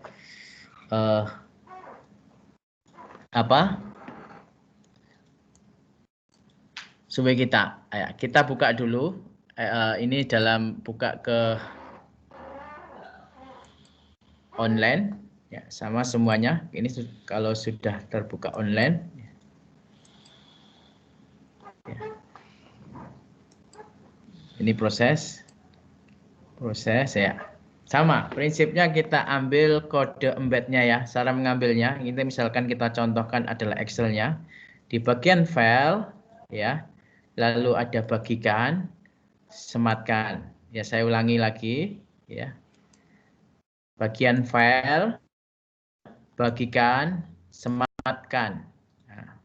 SUE kita. Kita buka dulu. Ini buka ke online, ya, sama semuanya. Ini kalau sudah terbuka online. Ya. Ini proses ya. Sama, prinsipnya kita ambil kode embednya ya, cara mengambilnya. Ini misalkan kita contohkan adalah Excel-nya. Di bagian file, ya, lalu ada bagikan, sematkan. Ya, saya ulangi lagi, ya. Bagian file, bagikan, sematkan. Nah,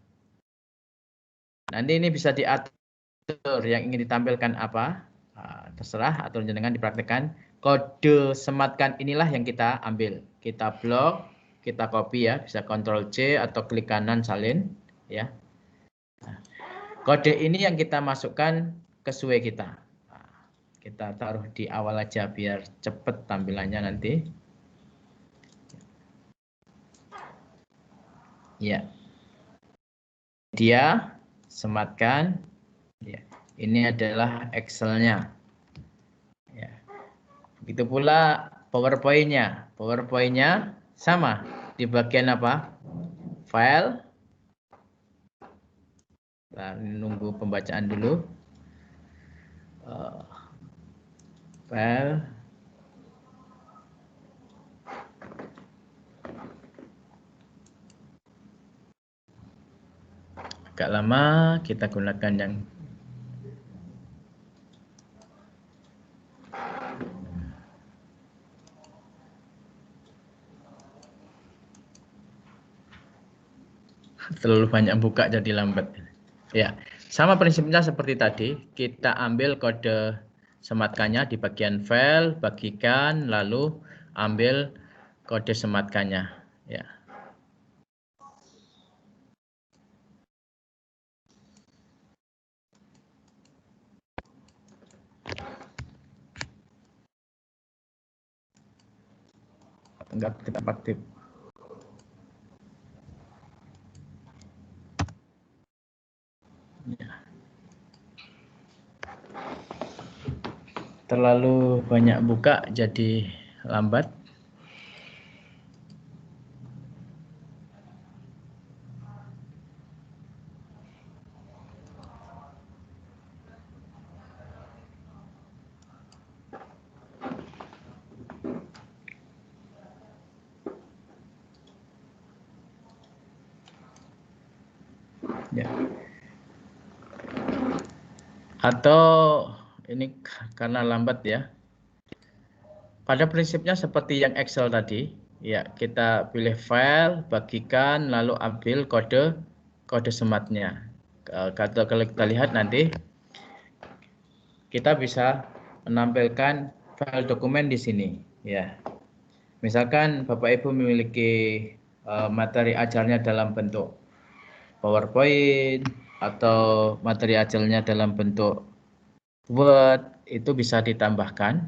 nanti ini bisa diatur yang ingin ditampilkan apa, terserah atau jenengan dipraktekkan. Kode sematkan inilah yang kita ambil. Kita blok, kita copy ya, bisa Ctrl C atau klik kanan salin ya. Nah, kode ini yang kita masukkan ke SUE kita. Nah, kita taruh di awal aja biar cepat tampilannya nanti. Ya. Dia sematkan. Ya. Ini adalah Excel-nya. Ya. Begitu pula PowerPoint-nya. PowerPoint-nya sama. Di bagian apa? File. Nah, nunggu pembacaan dulu. File. agak lama, kita gunakan yang terlalu banyak buka jadi lambat. Ya, sama prinsipnya seperti tadi, kita ambil kode sematkannya di bagian file, bagikan, lalu ambil kode sematkannya. Ya. Enggak kita aktif. Ya. Terlalu banyak buka jadi lambat. Ya. Atau ini karena lambat ya. Pada prinsipnya seperti yang Excel tadi, ya kita pilih file, bagikan, lalu ambil kode sematnya. Kalau kita lihat nanti, kita bisa menampilkan file dokumen di sini. Ya, misalkan Bapak Ibu memiliki materi ajarnya dalam bentuk PowerPoint atau materi ajarnya dalam bentuk Word, itu bisa ditambahkan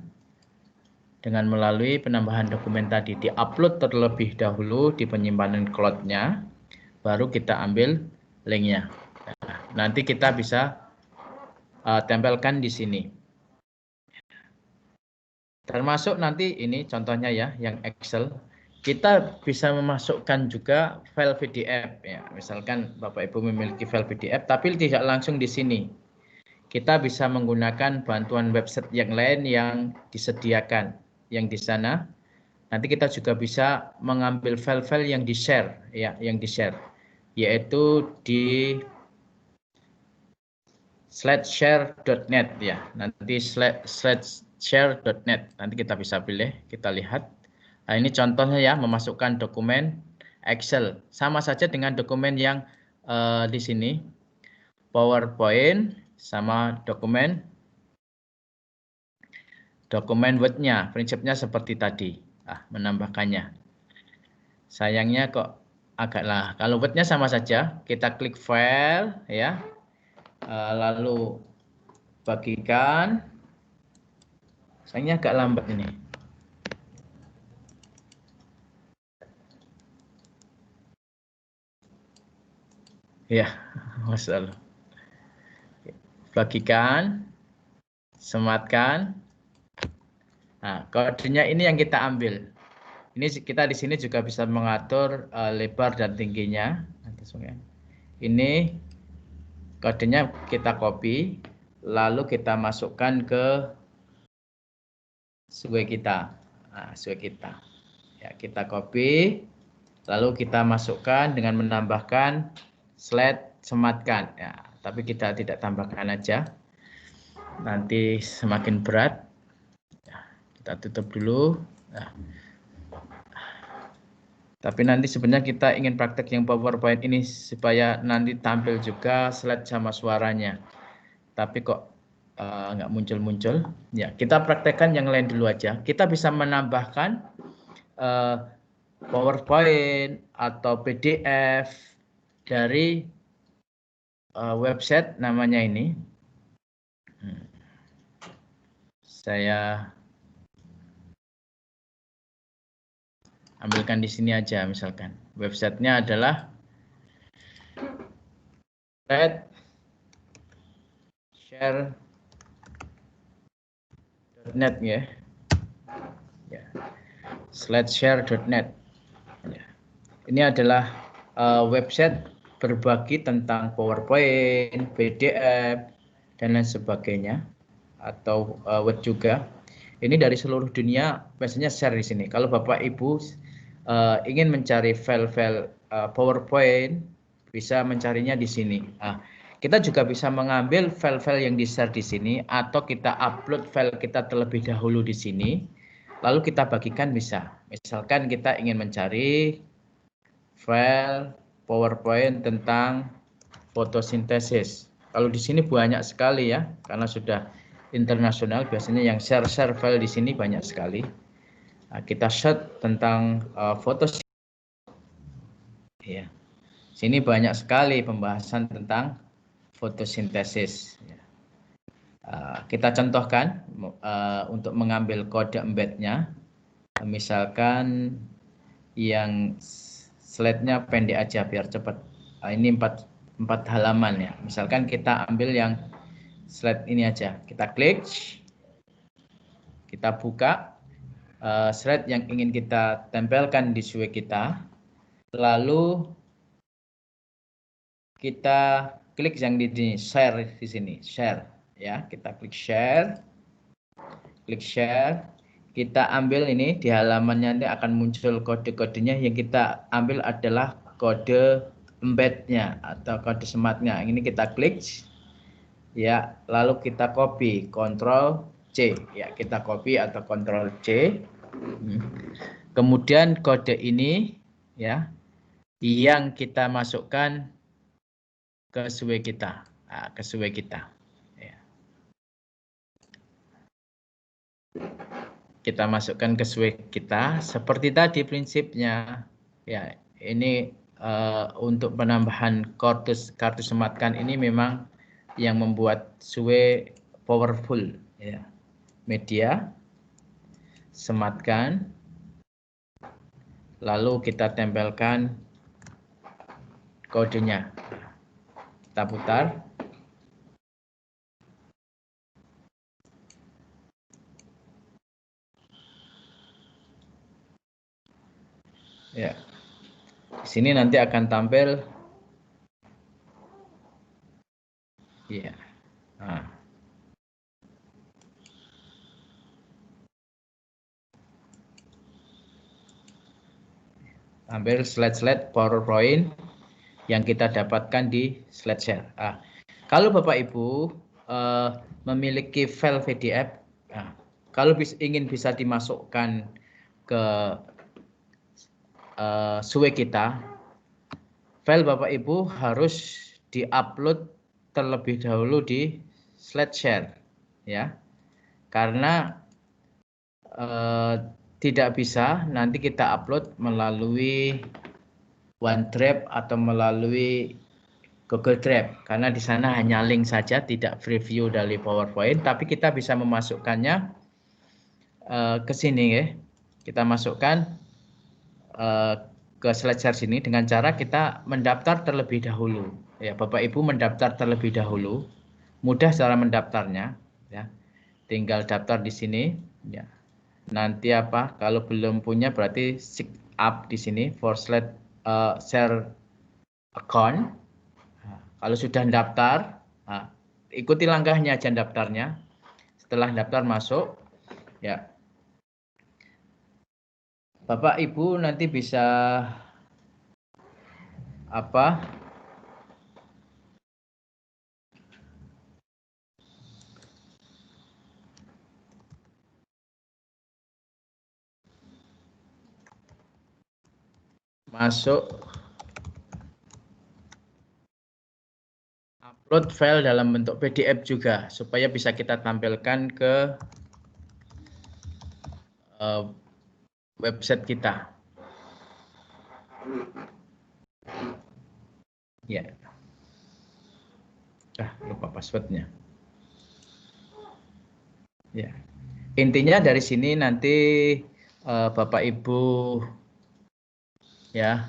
dengan melalui penambahan dokumen tadi. Di-upload terlebih dahulu di penyimpanan cloud-nya, baru kita ambil linknya. Nah, nanti kita bisa tempelkan di sini. Termasuk nanti ini contohnya ya, yang Excel. Kita bisa memasukkan juga file PDF. Ya, misalkan Bapak Ibu memiliki file PDF, tapi tidak langsung di sini. Kita bisa menggunakan bantuan website yang lain yang disediakan. Yang di sana, nanti kita juga bisa mengambil file-file yang di-share, ya, yaitu di slideshare.net ya. Nanti slideshare.net nanti kita bisa pilih, kita lihat. Nah, ini contohnya ya, memasukkan dokumen Excel. Sama saja dengan dokumen yang di sini, PowerPoint sama dokumen Word-nya, prinsipnya seperti tadi, menambahkannya. Sayangnya kok agaklah, kalau Word-nya sama saja, kita klik file, ya, lalu bagikan. Sayangnya agak lambat ini. Ya, masalah. Bagikan, sematkan. Nah, kodenya ini yang kita ambil. Ini kita di sini juga bisa mengatur lebar dan tingginya. Ini kodenya kita copy, lalu kita masukkan ke SWE kita. Nah, SWE kita. Ya, kita copy, lalu kita masukkan dengan menambahkan slide sematkan. Ya, tapi kita tidak tambahkan aja. Nanti semakin berat. Kita tutup dulu. Nah. Tapi nanti sebenarnya kita ingin praktek yang PowerPoint ini supaya nanti tampil juga slide sama suaranya. Tapi kok nggak muncul-muncul. Ya, kita praktekkan yang lain dulu aja. Kita bisa menambahkan PowerPoint atau PDF dari website namanya ini. Saya ambilkan di sini aja, misalkan websitenya adalah slideshare.net ya. Slideshare.net. Ya. Ini adalah website berbagi tentang PowerPoint, PDF dan lain sebagainya, atau Word juga. Ini dari seluruh dunia biasanya share di sini. Kalau Bapak Ibu ingin mencari file-file PowerPoint, bisa mencarinya di sini. Nah, kita juga bisa mengambil file-file yang di-share di sini atau kita upload file kita terlebih dahulu di sini, lalu kita bagikan bisa. Misalkan kita ingin mencari file PowerPoint tentang fotosintesis. Kalau di sini banyak sekali ya, karena sudah internasional, biasanya yang share file di sini banyak sekali. Nah, kita search tentang fotosintesis. Ya. Sini banyak sekali pembahasan tentang fotosintesis. Kita contohkan untuk mengambil kode embednya, misalkan yang slide-nya pendek aja biar cepat. Ini 4 halaman ya. Misalkan kita ambil yang slide ini aja, kita klik, kita buka slide yang ingin kita tempelkan di SUE kita, lalu kita klik yang di sini, share di sini, share ya, kita klik share, kita ambil ini di halamannya nanti akan muncul kode-kodenya, yang kita ambil adalah kode embednya atau kode sematnya. Ini kita klik ya, lalu kita copy, Ctrl C ya, kita copy atau Ctrl C. Kemudian kode ini ya yang kita masukkan ke SUE kita, ya. Kita masukkan ke SUE kita seperti tadi prinsipnya ya. Ini untuk penambahan kartu sematkan ini memang yang membuat SUE powerful ya. Media, sematkan, lalu kita tempelkan kodenya. Kita putar. Ya. Di sini nanti akan tampil. Ya. Nah. Tampil slide-slide PowerPoint yang kita dapatkan di SlideShare. Kalau Bapak Ibu memiliki file PDF, kalau ingin bisa dimasukkan ke SUE kita, file Bapak Ibu harus diupload terlebih dahulu di SlideShare, ya, karena tidak bisa nanti kita upload melalui OneDrive atau melalui Google Drive, karena di sana hanya link saja, tidak preview dari PowerPoint, tapi kita bisa memasukkannya ke sini ya. Kita masukkan ke SlideShare sini dengan cara kita mendaftar terlebih dahulu. Ya, Bapak Ibu mendaftar terlebih dahulu, mudah cara mendaftarnya ya. Tinggal daftar di sini ya. Nanti kalau belum punya berarti sign up di sini for SlideShare account. Kalau sudah daftar, ikuti langkahnya aja daftarnya. Setelah daftar masuk, ya, Bapak Ibu nanti bisa masuk upload file dalam bentuk PDF juga supaya bisa kita tampilkan ke website kita. Ya. Lupa passwordnya. Ya. Intinya dari sini nanti Bapak Ibu ya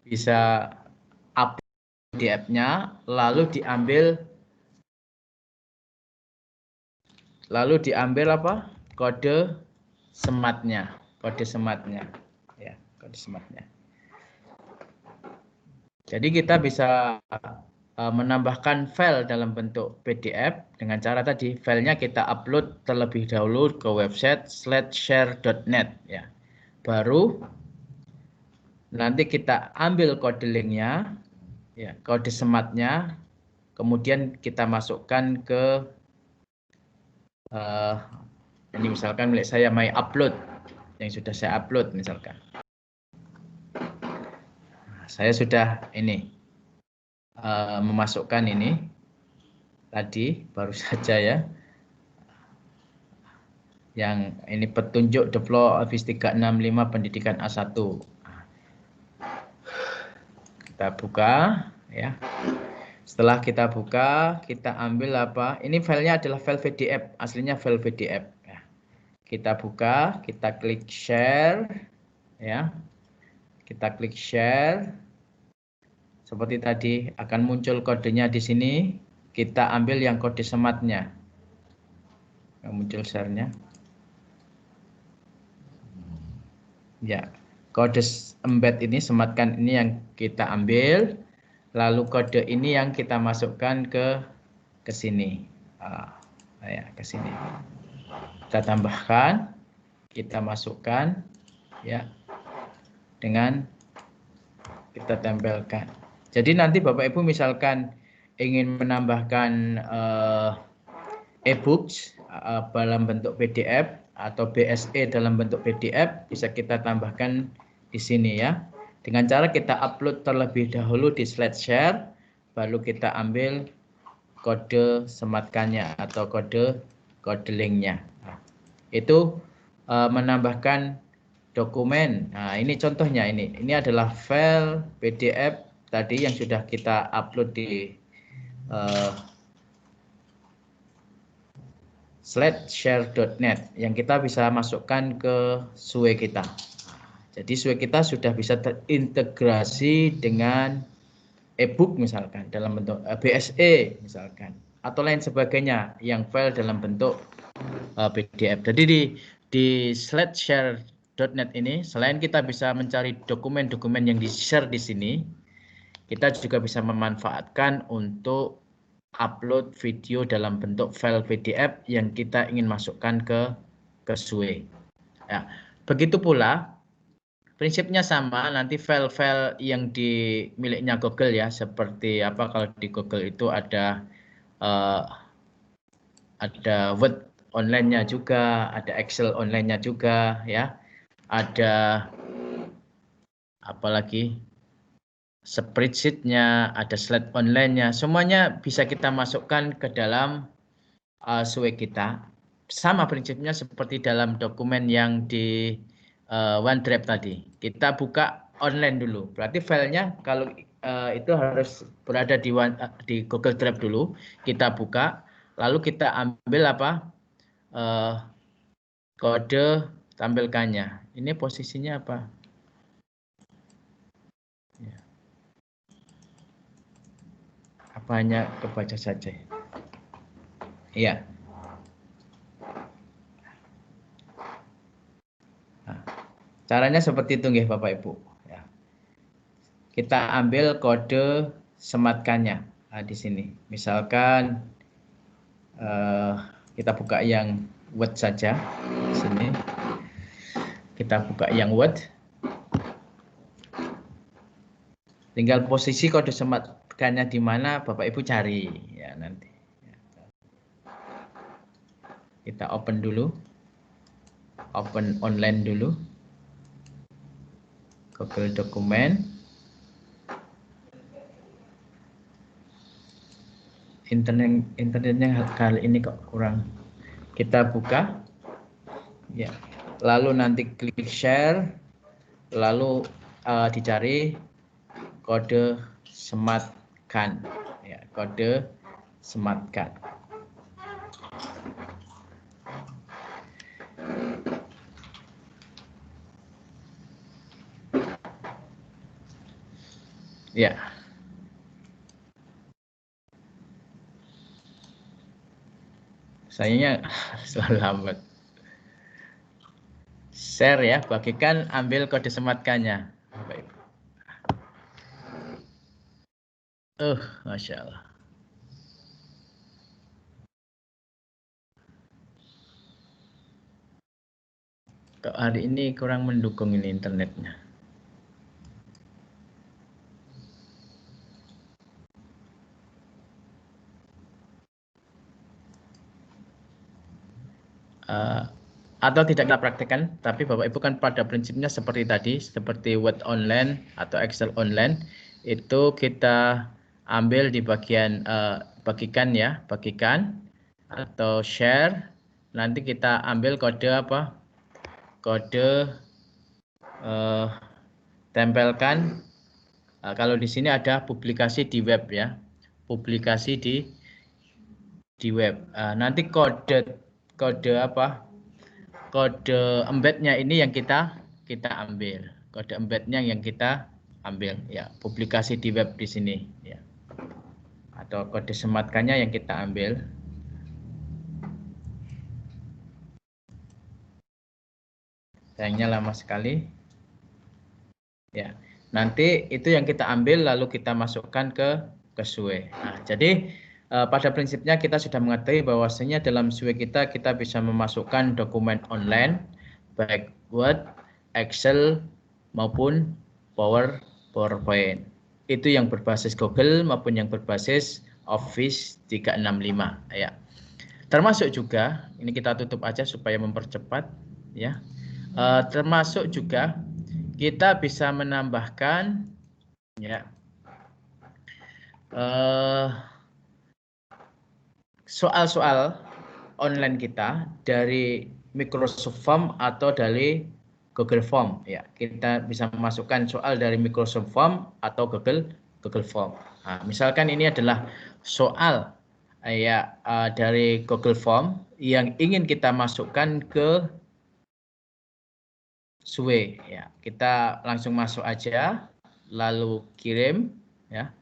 bisa upload PDF-nya, lalu diambil kode sematnya, ya, kode sematnya. Jadi kita bisa menambahkan file dalam bentuk PDF dengan cara tadi, filenya kita upload terlebih dahulu ke website slideshare.net ya. baru nanti kita ambil kode linknya, ya, kode sematnya, kemudian kita masukkan ke ini misalkan milik saya My Upload yang sudah saya upload misalkan. Saya sudah ini memasukkan ini tadi baru saja ya. Yang ini petunjuk Deplo Office 365 Pendidikan A1. Kita buka ya. Setelah kita buka, kita ambil apa? Ini filenya adalah file PDF, aslinya file PDF ya. Kita buka, kita klik share ya. Kita klik share. Seperti tadi akan muncul kodenya di sini. Kita ambil yang kode sematnya. Yang muncul share-nya. Ya, kode embed ini, sematkan ini yang kita ambil, lalu kode ini yang kita masukkan ke sini, ya ke sini. Kita tambahkan, kita masukkan, ya, dengan kita tempelkan. Jadi nanti Bapak Ibu misalkan ingin menambahkan e-books dalam bentuk PDF atau BSE dalam bentuk PDF bisa kita tambahkan di sini ya. Dengan cara kita upload terlebih dahulu di slide share, baru kita ambil kode sematkannya atau kode linknya. Itu menambahkan dokumen. Nah, ini contohnya ini. Ini adalah file PDF tadi yang sudah kita upload di slideshare.net yang kita bisa masukkan ke SUE kita. Jadi SUE kita sudah bisa terintegrasi dengan e-book misalkan dalam bentuk BSE misalkan atau lain sebagainya yang file dalam bentuk PDF. Jadi di slideshare.net ini selain kita bisa mencari dokumen-dokumen yang di-share di sini, kita juga bisa memanfaatkan untuk upload video dalam bentuk file PDF yang kita ingin masukkan ke SUE. Ya, begitu pula prinsipnya sama, nanti file-file yang di miliknya Google ya, seperti apa kalau di Google itu ada Word online-nya juga, ada Excel online-nya juga ya. Ada apalagi spreadsheet-nya, ada slide online-nya, semuanya bisa kita masukkan ke dalam SUE kita. Sama prinsipnya seperti dalam dokumen yang di OneDrive tadi. Kita buka online dulu. Berarti filenya kalau itu harus berada di Google Drive dulu. Kita buka, lalu kita ambil apa? Kode tampilkannya. Ini posisinya apa? Apa hanya kebaca saja? Iya. Nah, caranya seperti itu nggih Bapak Ibu. Ya. Kita ambil kode sematkannya di sini. Misalkan kita buka yang Word saja di sini. Kita buka yang Word. Tinggal posisi kode sematkannya di mana Bapak Ibu cari ya nanti. Kita open dulu. Open online dulu. Google dokumen. Internetnya kali ini kok kurang. Kita buka. Ya. Lalu nanti klik share. Lalu dicari kode sematkan. Ya, kode sematkan. Ya. Sayangnya selalu lambat. Share ya, bagikan, ambil kode sematkannya. Baik. Masya Allah. Hari ini kurang mendukung ini internetnya. Atau tidak kita praktekkan, tapi Bapak Ibu kan pada prinsipnya seperti tadi, seperti Word online atau Excel online, itu kita ambil di bagian bagikan ya, bagikan atau share, nanti kita ambil kode apa? Kode tempelkan. Kalau di sini ada publikasi di web ya, publikasi di web. Nanti kode apa? Kode embednya ini yang kita ambil. Kode embednya yang kita ambil ya, publikasi di web di sini ya. Atau kode sematkannya yang kita ambil. Sayangnya lama sekali. Ya. Nanti itu yang kita ambil lalu kita masukkan ke SUE. Nah, jadi pada prinsipnya kita sudah mengetahui bahwasanya dalam SUE kita bisa memasukkan dokumen online baik Word, Excel maupun PowerPoint. Itu yang berbasis Google maupun yang berbasis Office 365 ya. Termasuk juga ini kita tutup aja supaya mempercepat ya. Termasuk juga kita bisa menambahkan ya soal-soal online kita dari Microsoft Form atau dari Google Form ya. Kita bisa memasukkan soal dari Microsoft Form atau Google Form. Nah, misalkan ini adalah soal ya dari Google Form yang ingin kita masukkan ke SUE ya. Kita langsung masuk aja lalu kirim ya.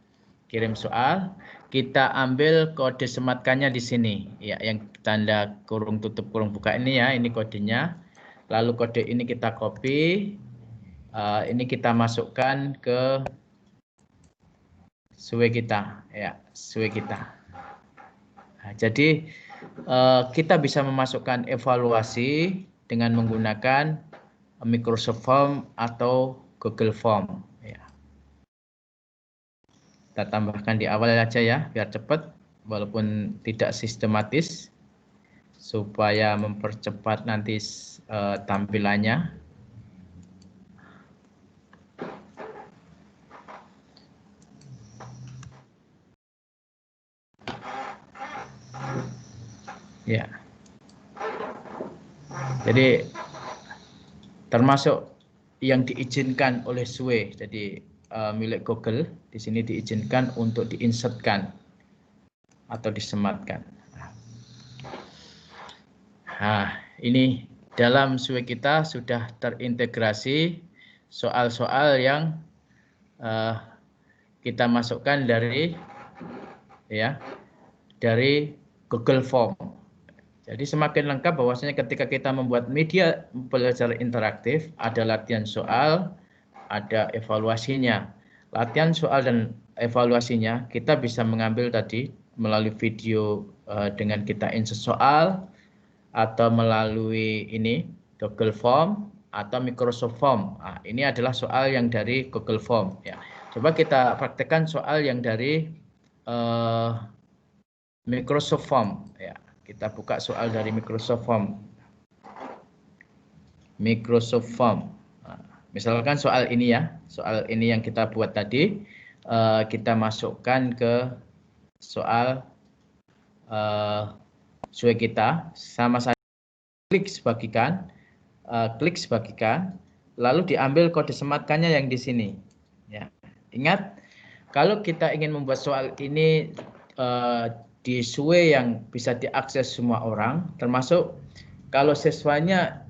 Kirim soal, kita ambil kode sematkannya di sini ya, yang tanda kurung tutup kurung buka ini ya, ini kodenya. Lalu kode ini kita copy, ini kita masukkan ke SUE kita ya, SUE kita. Nah, jadi kita bisa memasukkan evaluasi dengan menggunakan Microsoft Form atau Google Form. Kita tambahkan di awal aja ya, biar cepat, walaupun tidak sistematis, supaya mempercepat nanti tampilannya. Ya, jadi termasuk yang diizinkan oleh SUE, jadi milik Google di sini diizinkan untuk diinsertkan atau disematkan. Nah, ini dalam SUE kita sudah terintegrasi soal-soal yang kita masukkan dari Google Form. Jadi semakin lengkap bahwasanya ketika kita membuat media belajar interaktif, ada latihan soal, ada evaluasinya. Latihan soal dan evaluasinya kita bisa mengambil tadi melalui video dengan kita insert soal, atau melalui ini Google Form atau Microsoft Form. Nah, ini adalah soal yang dari Google Form ya. Coba kita praktekkan soal yang dari Microsoft Form ya. Kita buka soal dari Microsoft Form. Microsoft Form. Misalkan soal ini ya, soal ini yang kita buat tadi, kita masukkan ke soal SUE kita, sama saja klik sebagikan, lalu diambil kode sematkannya yang di sini. Ya, ingat, kalau kita ingin membuat soal ini di SUE yang bisa diakses semua orang, termasuk kalau siswanya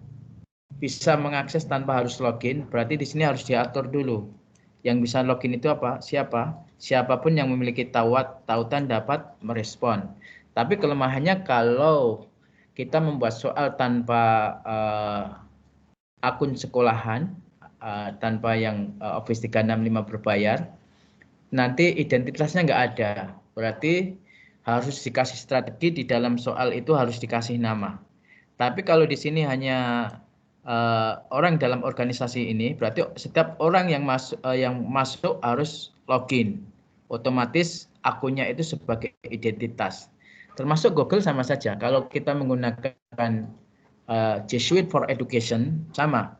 bisa mengakses tanpa harus login, berarti di sini harus diatur dulu. Yang bisa login itu apa? Siapapun yang memiliki tautan dapat merespon. Tapi kelemahannya kalau kita membuat soal tanpa akun sekolahan, tanpa yang Office 365 berbayar, nanti identitasnya nggak ada. Berarti harus dikasih strategi di dalam soal itu, harus dikasih nama. Tapi kalau di sini hanya orang dalam organisasi ini, berarti setiap orang yang masuk harus login. Otomatis akunnya itu sebagai identitas. Termasuk Google sama saja. Kalau kita menggunakan G Suite for Education sama.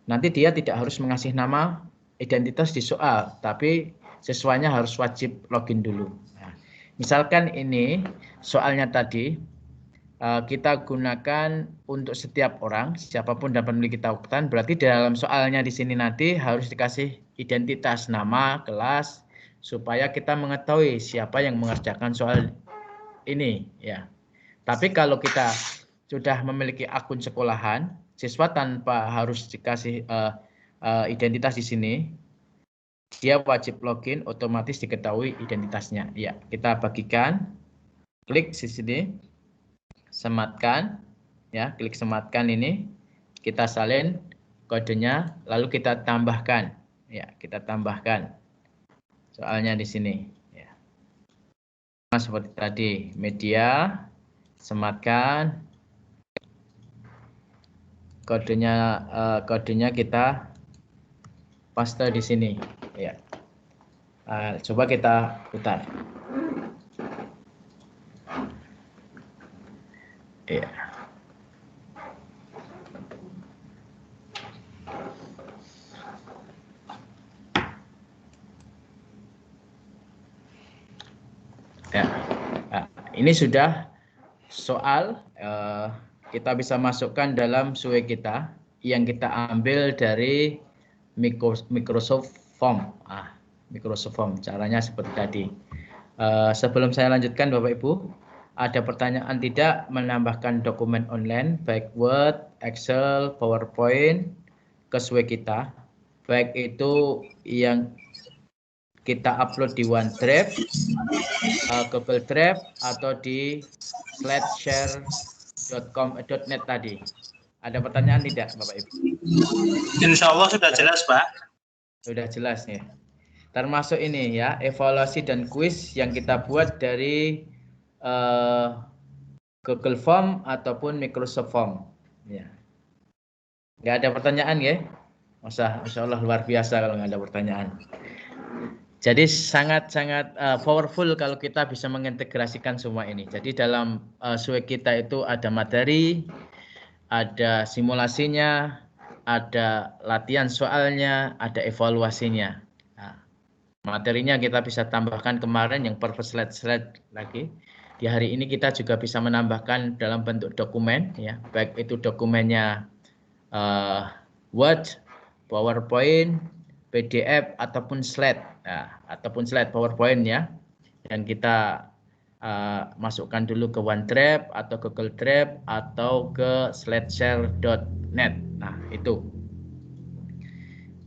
Nanti dia tidak harus mengasih nama identitas di soal, tapi siswanya harus wajib login dulu. Nah, misalkan ini soalnya tadi kita gunakan untuk setiap orang, siapapun dapat memiliki tautan, berarti dalam soalnya di sini nanti harus dikasih identitas, nama, kelas, supaya kita mengetahui siapa yang mengerjakan soal ini. Ya. Tapi kalau kita sudah memiliki akun sekolahan, siswa tanpa harus dikasih identitas di sini, dia wajib login, otomatis diketahui identitasnya. Ya, kita bagikan, klik di sini, sematkan, ya, klik sematkan ini, kita salin kodenya, lalu kita tambahkan, ya, kita tambahkan soalnya di sini. Ya. Seperti tadi, media, sematkan, kodenya kita paste di sini, ya. Coba kita putar. Ya. Ya. Nah, ini sudah soal kita bisa masukkan dalam SUE kita yang kita ambil dari Microsoft Form. Microsoft Form, caranya seperti tadi. Sebelum saya lanjutkan Bapak Ibu, ada pertanyaan tidak menambahkan dokumen online, baik Word, Excel, PowerPoint ke SUE kita, baik itu yang kita upload di OneDrive, Google Drive, atau di slideshare.com.net tadi. Ada pertanyaan tidak, Bapak Ibu? Insya Allah sudah jelas, Pak. Sudah jelas ya. Termasuk ini ya, evaluasi dan kuis yang kita buat dari Google Form ataupun Microsoft Form. Ya. Nggak ada pertanyaan ya? Masya Allah luar biasa kalau nggak ada pertanyaan. Jadi sangat-sangat powerful kalau kita bisa mengintegrasikan semua ini. Jadi dalam SUE kita itu ada materi, ada simulasinya, ada latihan soalnya, ada evaluasinya. Nah, materinya kita bisa tambahkan kemarin yang per slide lagi. Di hari ini kita juga bisa menambahkan dalam bentuk dokumen, ya, baik itu dokumennya Word, PowerPoint, PDF ataupun slide, ataupun slide PowerPoint ya, yang kita masukkan dulu ke OneDrive atau Google Drive atau ke slideshare.net. Nah itu.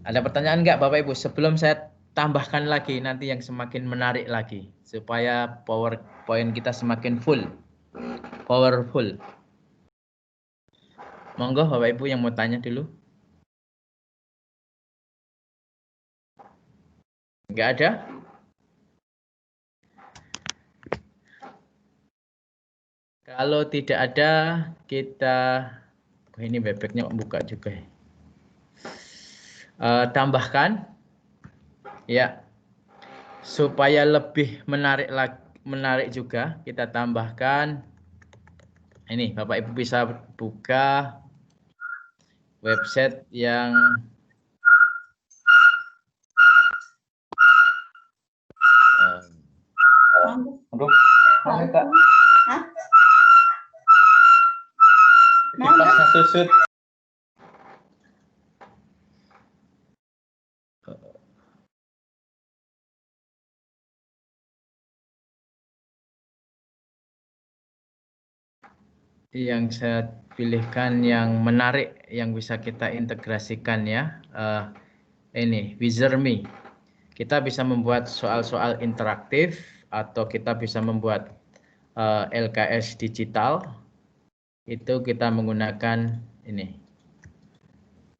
Ada pertanyaan nggak Bapak Ibu? Sebelum saya tambahkan lagi nanti yang semakin menarik lagi supaya PowerPoint kita semakin full, powerful. Monggo Bapak Ibu yang mau tanya dulu. Nggak ada? Kalau tidak ada, kita ini bebeknya buka juga. Tambahkan, ya, supaya lebih menarik juga kita tambahkan. Ini Bapak Ibu bisa buka website yang susut. Yang saya pilihkan yang menarik yang bisa kita integrasikan ya, ini Wizard.me. Kita bisa membuat soal-soal interaktif atau kita bisa membuat LKS digital. Itu kita menggunakan ini.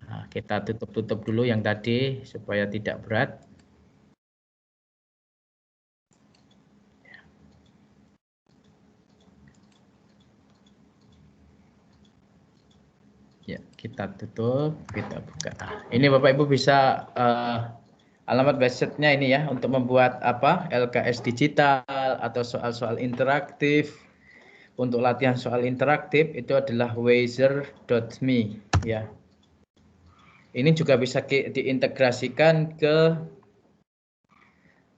Nah, kita tutup dulu yang tadi supaya tidak berat. Ya, kita tutup, kita buka. Ini Bapak Ibu bisa alamat websitenya ini ya untuk membuat apa LKS digital atau soal-soal interaktif. Untuk latihan soal interaktif itu adalah wiser.me ya. Ini juga bisa diintegrasikan ke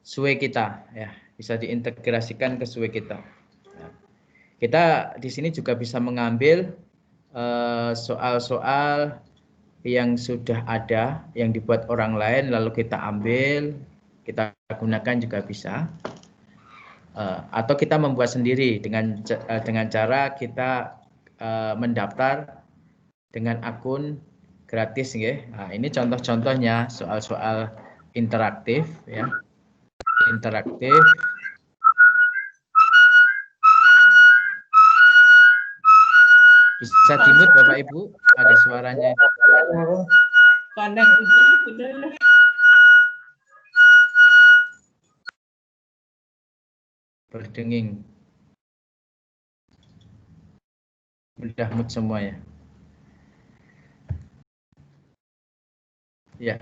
SUE kita ya, bisa diintegrasikan ke SUE kita. Kita di sini juga bisa mengambil soal-soal yang sudah ada, yang dibuat orang lain, lalu kita ambil, kita gunakan juga bisa. Atau kita membuat sendiri dengan cara kita mendaftar dengan akun gratis, ya. Nah, ini contoh-contohnya soal-soal interaktif, ya, interaktif. Bisa dimute Bapak Ibu, ada suaranya. Berdenging. Udah mute semua ya. Ya.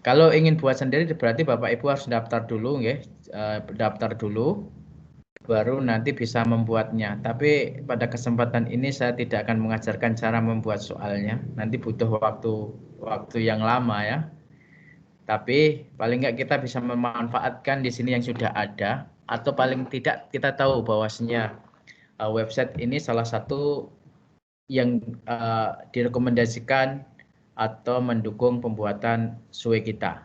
Kalau ingin buat sendiri berarti Bapak Ibu harus daftar dulu, ya. Daftar dulu. Baru nanti bisa membuatnya. Tapi pada kesempatan ini saya tidak akan mengajarkan cara membuat soalnya. Nanti butuh waktu yang lama ya. Tapi paling nggak kita bisa memanfaatkan di sini yang sudah ada, atau paling tidak kita tahu bahwasanya website ini salah satu yang direkomendasikan atau mendukung pembuatan SUE kita.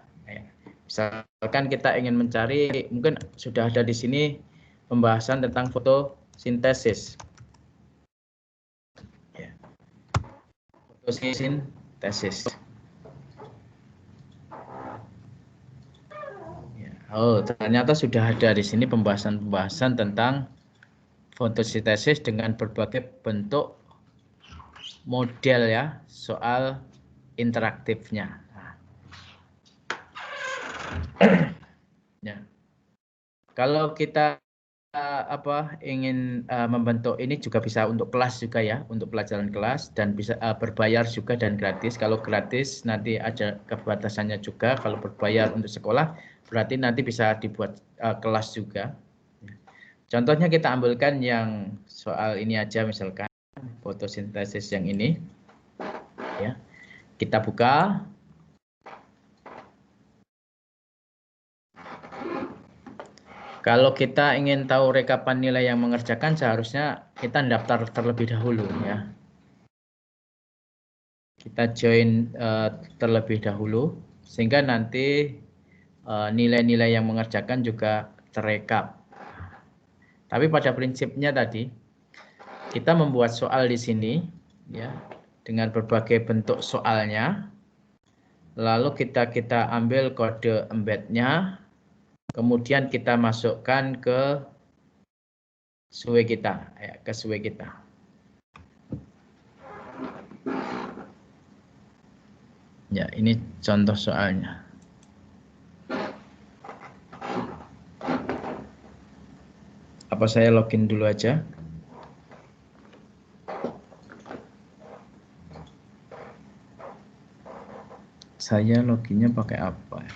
Misalkan kita ingin mencari, mungkin sudah ada di sini pembahasan tentang fotosintesis. Ya. Fotosintesis. Ya. Oh, ternyata sudah ada di sini pembahasan-pembahasan tentang fotosintesis dengan berbagai bentuk model ya, soal interaktifnya. Nah. Ya. Kalau kita ingin membentuk ini juga bisa untuk kelas juga ya, untuk pelajaran kelas, dan bisa berbayar juga dan gratis. Kalau gratis nanti ada kebatasannya juga, kalau berbayar untuk sekolah berarti nanti bisa dibuat kelas juga. Contohnya kita ambilkan yang soal ini aja, misalkan fotosintesis yang ini ya. Kita buka. Kalau kita ingin tahu rekapan nilai yang mengerjakan, seharusnya kita daftar terlebih dahulu ya. Kita join terlebih dahulu, sehingga nanti nilai-nilai yang mengerjakan juga terekap. Tapi pada prinsipnya tadi, kita membuat soal di sini ya, dengan berbagai bentuk soalnya, lalu kita ambil kode embed-nya. Kemudian kita masukkan ke SUE kita, ya, ke SUE kita. Ya, ini contoh soalnya. Apa saya login dulu aja? Saya loginnya pakai apa ya?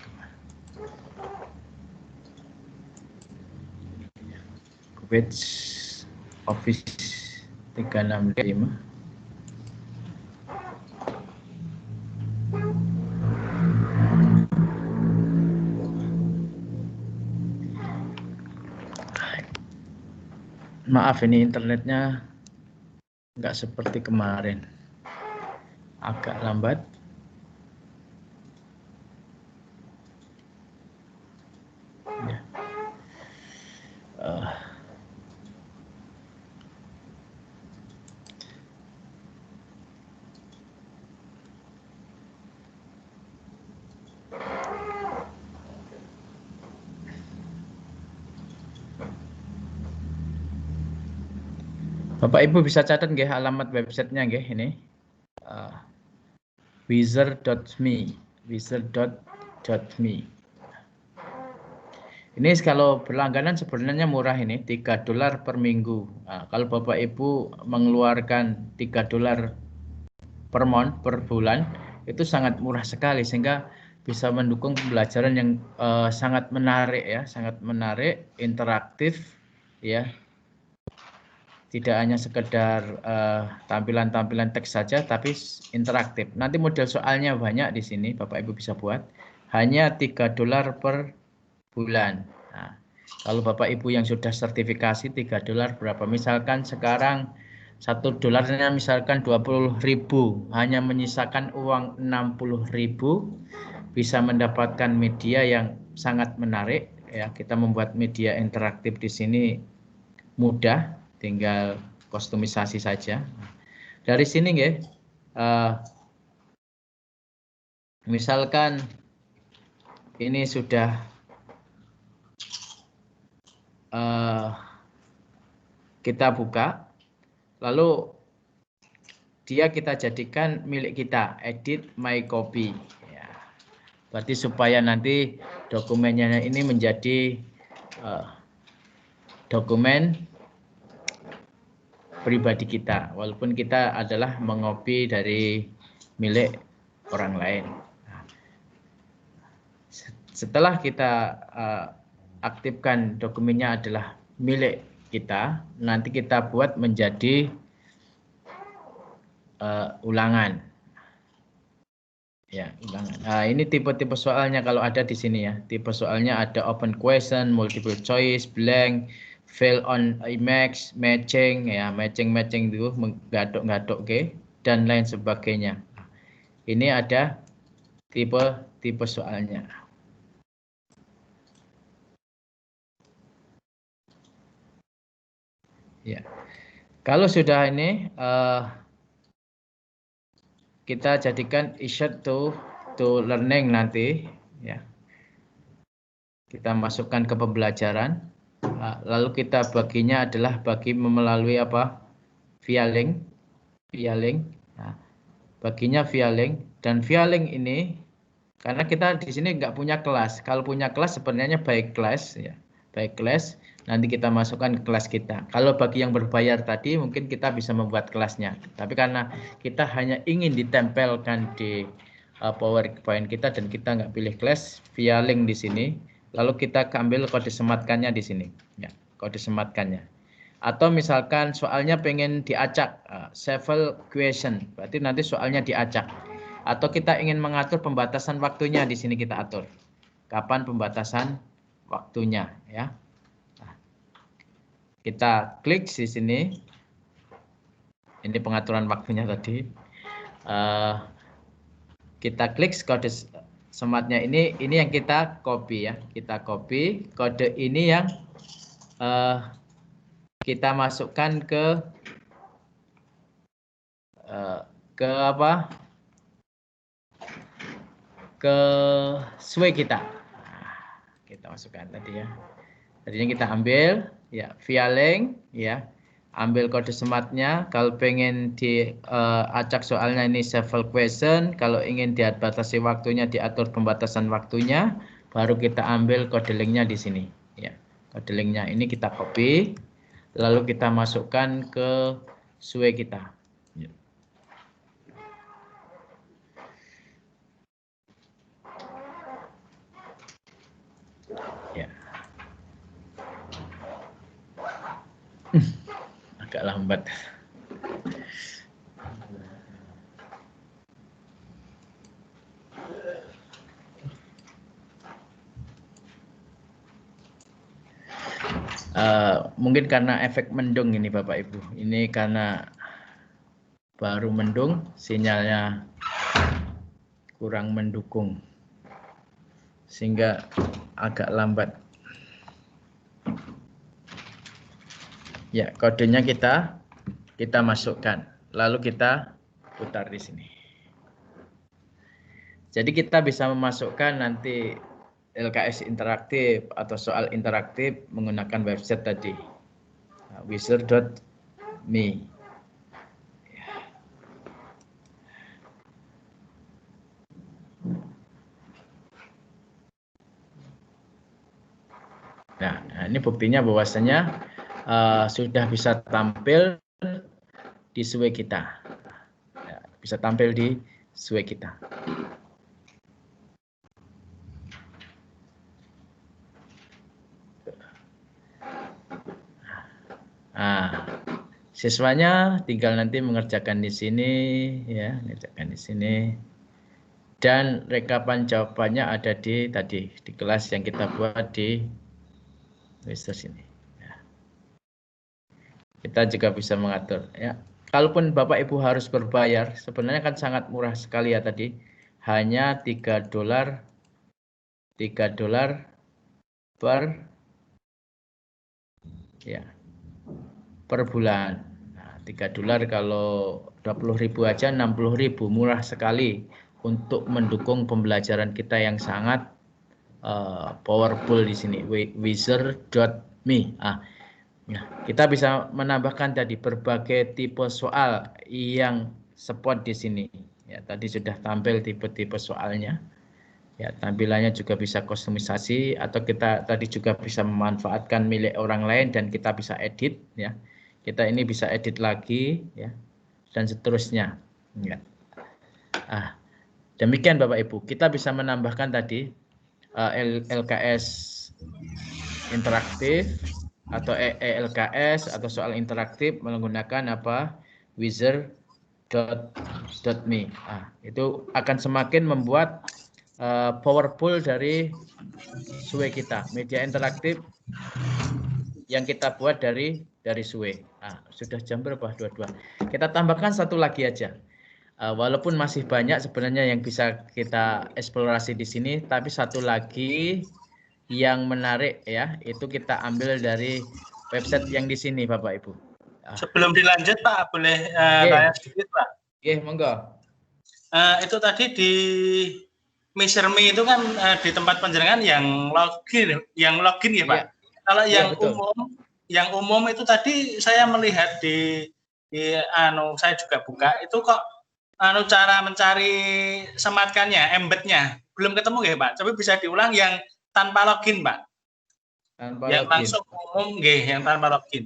Page Office 365. Maaf, ini internetnya nggak seperti kemarin, agak lambat. Ya. Bapak Ibu bisa catat nggih alamat websitenya nggih ini. Wiser.me, wiser.me. Ini kalau berlangganan sebenarnya murah ini, $3 per minggu. Nah, kalau Bapak Ibu mengeluarkan $3 per month, per bulan, itu sangat murah sekali sehingga bisa mendukung pembelajaran yang sangat menarik ya, sangat menarik, interaktif ya. Tidak hanya sekedar tampilan-tampilan teks saja, tapi interaktif. Nanti model soalnya banyak di sini, Bapak Ibu bisa buat. Hanya $3 per bulan. Nah, kalau Bapak Ibu yang sudah sertifikasi $3 berapa? Misalkan sekarang $1 misalkan 20.000, hanya menyisakan uang 60.000, bisa mendapatkan media yang sangat menarik ya. Kita membuat media interaktif di sini mudah, tinggal kustomisasi saja. Dari sini nggih, misalkan ini sudah kita buka, lalu dia kita jadikan milik kita, edit my copy. Ya. Berarti supaya nanti dokumennya ini menjadi dokumen pribadi kita, walaupun kita adalah mengopi dari milik orang lain. Setelah kita aktifkan dokumennya adalah milik kita, nanti kita buat menjadi ulangan. Ya, ulangan. Nah, ini tipe-tipe soalnya kalau ada di sini ya. Tipe soalnya ada open question, multiple choice, blank, fill on image, matching ya, matching itu menggaduk-gaduk dan lain sebagainya. Ini ada tipe soalnya. Ya. Kalau sudah ini kita jadikan insert to learning nanti ya. Kita masukkan ke pembelajaran. Lalu kita baginya adalah bagi melalui apa? Via link. Nah, baginya via link, dan via link ini karena kita di sini nggak punya kelas. Kalau punya kelas sebenarnya by class ya. By class nanti kita masukkan ke kelas kita. Kalau bagi yang berbayar tadi mungkin kita bisa membuat kelasnya. Tapi karena kita hanya ingin ditempelkan di PowerPoint kita dan kita nggak pilih kelas, via link di sini. Lalu kita ambil kode sematkannya di sini. Ya, kode sematkannya. Atau misalkan soalnya pengen diacak, several question, berarti nanti soalnya diacak. Atau kita ingin mengatur pembatasan waktunya, di sini kita atur. Kapan pembatasan waktunya ya. Nah, kita klik di sini. Ini pengaturan waktunya tadi. Kita klik kode sematnya ini yang kita copy ya. Kita copy kode ini yang kita masukkan ke apa? Ke SWE kita. Kita masukkan tadi ya. Tadinya kita ambil ya via link ya. Ambil kode sematnya. Kalau pengen diacak soalnya ini several question. Kalau ingin dibatasi waktunya, diatur pembatasan waktunya, baru kita ambil kode linknya di sini. Ya, kode linknya ini kita copy, lalu kita masukkan ke SWE kita. Ya. Ya. Agak lambat. Mungkin karena efek mendung ini Bapak Ibu. Ini karena baru mendung, sinyalnya kurang mendukung, sehingga agak lambat. Ya, kodenya kita masukkan, lalu kita putar di sini. Jadi kita bisa memasukkan nanti LKS interaktif atau soal interaktif menggunakan website tadi, wizard.me. ini buktinya bahwasanya sudah bisa tampil di SUE kita. Ya, bisa tampil di SUE kita. Nah, siswanya tinggal nanti mengerjakan di sini, ya, mengerjakan di sini. Dan rekapan jawabannya ada di kelas yang kita buat di Mister sini. Ya. Kita juga bisa mengatur. Ya, kalaupun Bapak Ibu harus berbayar, sebenarnya kan sangat murah sekali ya tadi, hanya $3 per bulan. Nah, $3 kalau 20.000 aja 60.000, murah sekali untuk mendukung pembelajaran kita yang sangat powerful di sini. Wizard.me. Nah, kita bisa menambahkan tadi berbagai tipe soal yang support di sini. Ya, tadi sudah tampil tipe-tipe soalnya. Ya, tampilannya juga bisa kustomisasi atau kita tadi juga bisa memanfaatkan milik orang lain dan kita bisa edit ya. Kita ini bisa edit lagi ya dan seterusnya. Ya. Demikian Bapak Ibu, kita bisa menambahkan tadi LKS interaktif atau ELKS atau soal interaktif menggunakan apa? Wizard.me. Itu akan semakin membuat powerful dari SUE kita, media interaktif yang kita buat dari SUE. Sudah jam berapa? 22. Kita tambahkan satu lagi aja. Walaupun masih banyak sebenarnya yang bisa kita eksplorasi di sini, tapi satu lagi yang menarik ya, itu kita ambil dari website yang di sini Bapak Ibu. Sebelum dilanjut Pak, boleh tanya sedikit Pak? Monggo. Itu tadi di MiserMe itu kan di tempat penjaringan yang login ya Pak. Kalau yang umum itu tadi saya melihat di saya juga buka itu kok cara mencari sematkannya, embednya belum ketemu ya Pak. Tapi bisa diulang yang tanpa login Pak. Yang langsung umum yang tanpa login.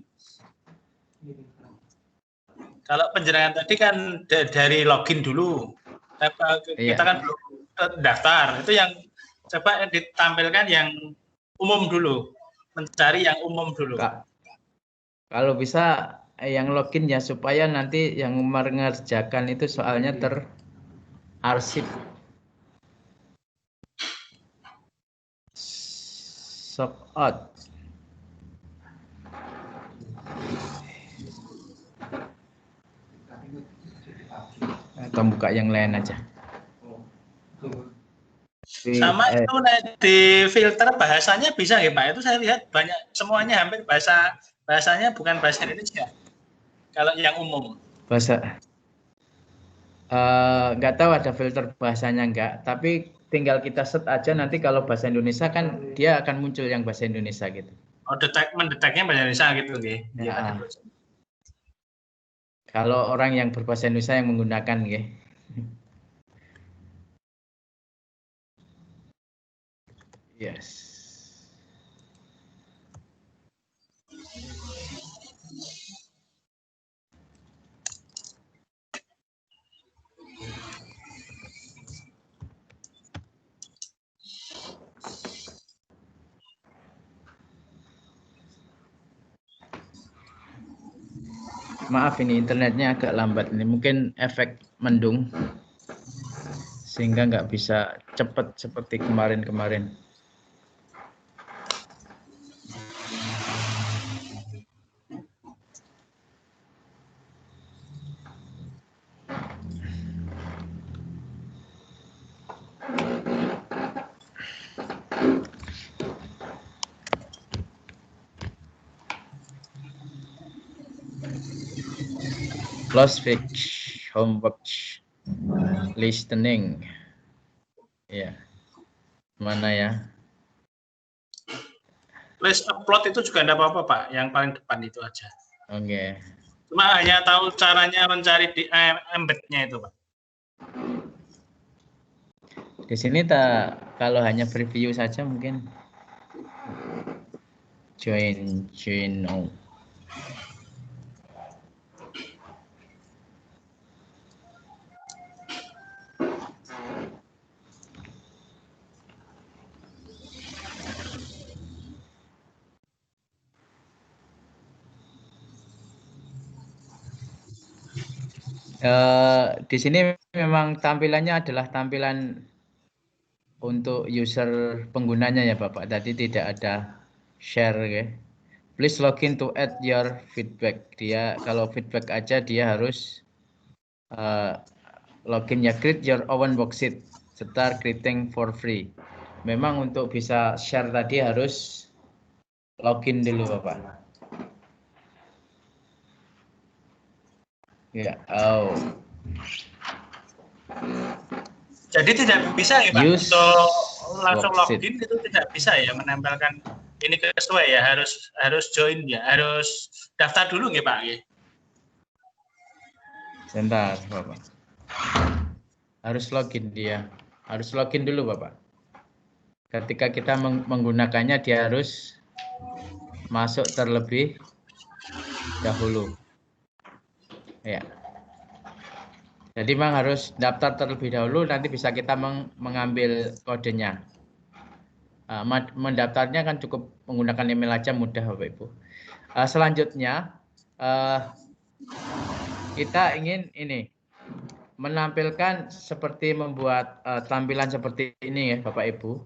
Kalau penjaringan tadi kan dari login dulu. Kita kan belum daftar. Itu yang coba ditampilkan yang umum dulu. Mencari yang umum dulu. Kalau bisa yang login ya supaya nanti yang mengerjakan itu soalnya terarsip. Shop out. Atau buka yang lain aja. Sama itu di filter bahasanya bisa ya Pak. Itu saya lihat banyak semuanya hampir bahasanya bukan bahasa Indonesia. Kalau yang umum. Bahasa nggak tahu ada filter bahasanya nggak, tapi tinggal kita set aja nanti kalau bahasa Indonesia kan dia akan muncul yang bahasa Indonesia gitu. Oh, mendeteknya bahasa Indonesia gitu nggih. Ya. Kalau orang yang berbahasa Indonesia yang menggunakan nggih. Yes. Maaf ini internetnya agak lambat ini, mungkin efek mendung sehingga nggak bisa cepat seperti kemarin-kemarin. Close fix, homework, listening. Ya, mana ya? Please upload itu juga enggak apa-apa Pak, yang paling depan itu aja. Oke. Cuma hanya tahu caranya mencari di embednya itu Pak. Di sini kalau hanya preview saja mungkin. Join all. Di sini memang tampilannya adalah tampilan untuk user penggunanya ya Bapak. Tadi tidak ada share ya. Please login to add your feedback. Dia kalau feedback aja dia harus login ya, create your own worksheet, start creating for free. Memang untuk bisa share tadi harus login dulu Bapak. Ya, Jadi tidak bisa ya Pak, untuk langsung login itu tidak bisa ya menempelkan ini ke sesuai ya, harus join ya, harus daftar dulu ya Pak. Sebentar Bapak. Harus login dia. Harus login dulu Bapak. Ketika kita menggunakannya dia harus masuk terlebih dahulu. Ya. Jadi memang harus daftar terlebih dahulu, nanti bisa kita mengambil kodenya. Mendaftarnya kan cukup menggunakan email aja, mudah Bapak Ibu. Selanjutnya kita ingin ini menampilkan seperti membuat tampilan seperti ini ya Bapak Ibu.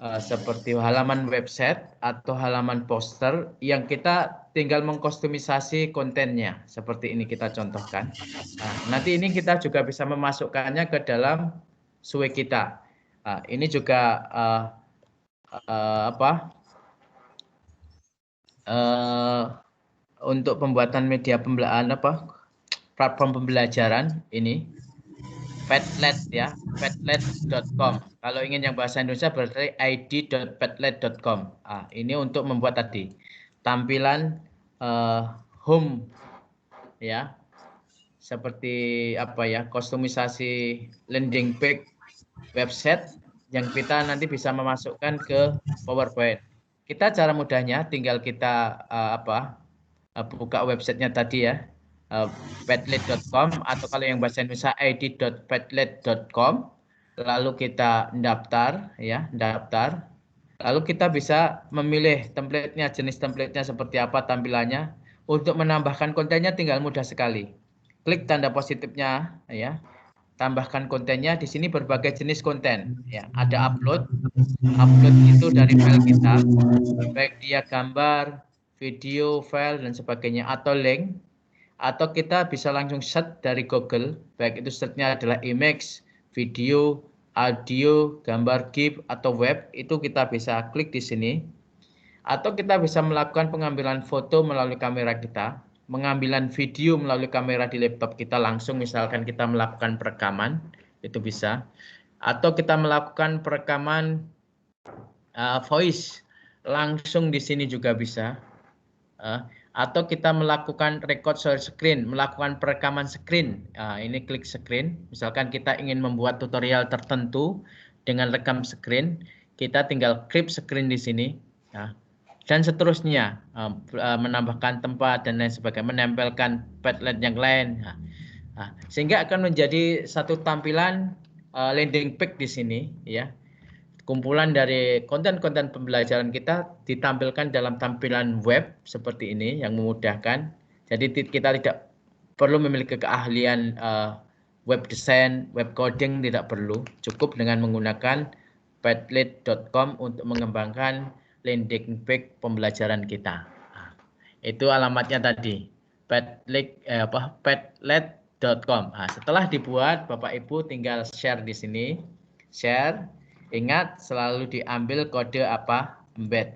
Seperti halaman website atau halaman poster yang kita tinggal mengkostumisasi kontennya. Seperti ini kita contohkan. Nanti ini kita juga bisa memasukkannya ke dalam SWE kita. Ini juga untuk pembuatan media pembelajaran platform pembelajaran ini Padlet ya, padlet.com. Kalau ingin yang bahasa Indonesia berarti id.padlet.com. Ini untuk membuat tadi tampilan home ya, seperti apa ya, kostumisasi landing page website yang kita nanti bisa memasukkan ke PowerPoint. Kita cara mudahnya tinggal kita buka websitenya tadi ya, padlet.com, atau kalau yang bahasa Indonesia id.padlet.com, lalu kita daftar ya, lalu kita bisa memilih template-nya, jenis template-nya seperti apa tampilannya. Untuk menambahkan kontennya tinggal mudah sekali, klik tanda positifnya ya, tambahkan kontennya. Di sini berbagai jenis konten ya, ada upload itu dari file kita, baik dia gambar, video, file dan sebagainya, atau link. Atau kita bisa langsung search dari Google, baik itu search-nya adalah image, video, audio, gambar GIF, atau web, itu kita bisa klik di sini. Atau kita bisa melakukan pengambilan foto melalui kamera kita, pengambilan video melalui kamera di laptop kita langsung, misalkan kita melakukan perekaman, itu bisa. Atau kita melakukan perekaman voice langsung di sini juga bisa. Atau kita melakukan record share screen, melakukan perekaman screen. Ini klik screen. Misalkan kita ingin membuat tutorial tertentu dengan rekam screen, kita tinggal grab screen di sini. Dan seterusnya, menambahkan tempat dan lain sebagainya, menempelkan Padlet yang lain. Sehingga akan menjadi satu tampilan landing page di sini ya. Kumpulan dari konten-konten pembelajaran kita ditampilkan dalam tampilan web seperti ini yang memudahkan. Jadi kita tidak perlu memiliki keahlian web design, web coding, tidak perlu. Cukup dengan menggunakan padlet.com untuk mengembangkan landing page pembelajaran kita. Itu alamatnya tadi, padlet.com. Setelah dibuat, Bapak Ibu tinggal share di sini, share. Ingat selalu diambil kode embed.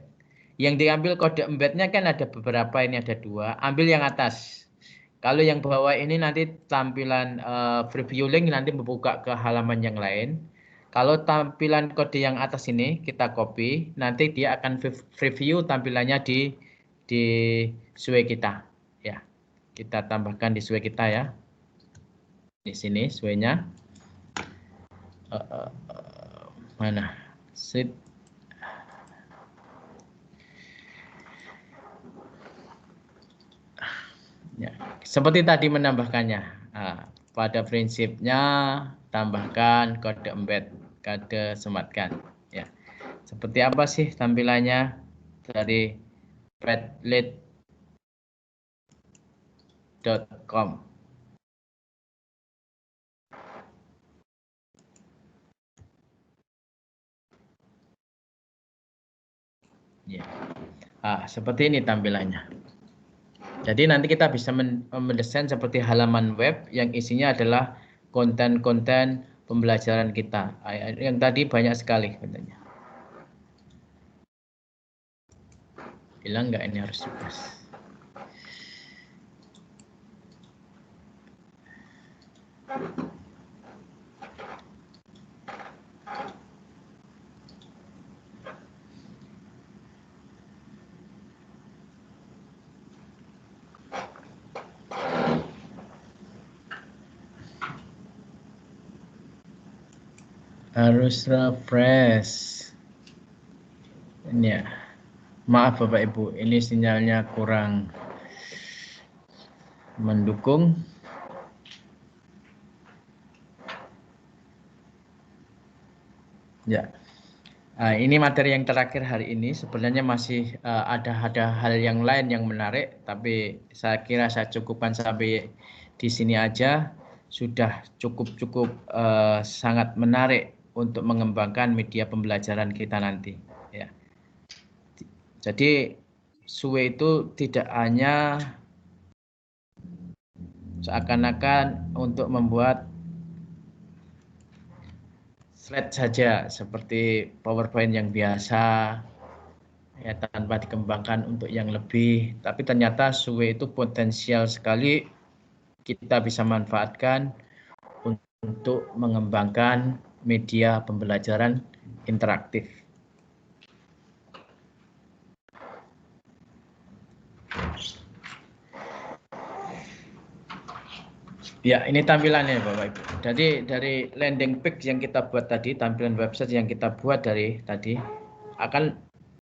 Yang diambil kode embednya kan ada beberapa, ini ada 2. Ambil yang atas. Kalau yang bawah ini nanti tampilan preview link, nanti membuka ke halaman yang lain. Kalau tampilan kode yang atas ini kita copy, nanti dia akan preview tampilannya di SWE kita. Ya, kita tambahkan di SWE kita ya. Di sini SWE-nya. Mana? Ya, seperti tadi menambahkannya. Nah, pada prinsipnya tambahkan kode embed, kode sematkan. Ya, seperti apa sih tampilannya dari padlet.com? Ya, seperti ini tampilannya. Jadi nanti kita bisa mendesain seperti halaman web yang isinya adalah konten-konten pembelajaran kita. Yang tadi banyak sekali katanya. Hilang nggak ini harus pas. Harus refresh. Ini ya. Maaf Bapak Ibu, ini sinyalnya kurang mendukung. Ya. Ini materi yang terakhir hari ini. Sebenarnya masih ada hal yang lain yang menarik, tapi saya kira saya cukupkan sampai di sini aja. Sudah cukup sangat menarik untuk mengembangkan media pembelajaran kita nanti. Ya. Jadi SUE itu tidak hanya seakan-akan untuk membuat slide saja seperti PowerPoint yang biasa, ya, tanpa dikembangkan untuk yang lebih. Tapi ternyata SUE itu potensial sekali kita bisa manfaatkan untuk mengembangkan media pembelajaran interaktif. Ya, ini tampilannya Bapak Ibu. Jadi dari landing page yang kita buat tadi, tampilan website yang kita buat dari tadi akan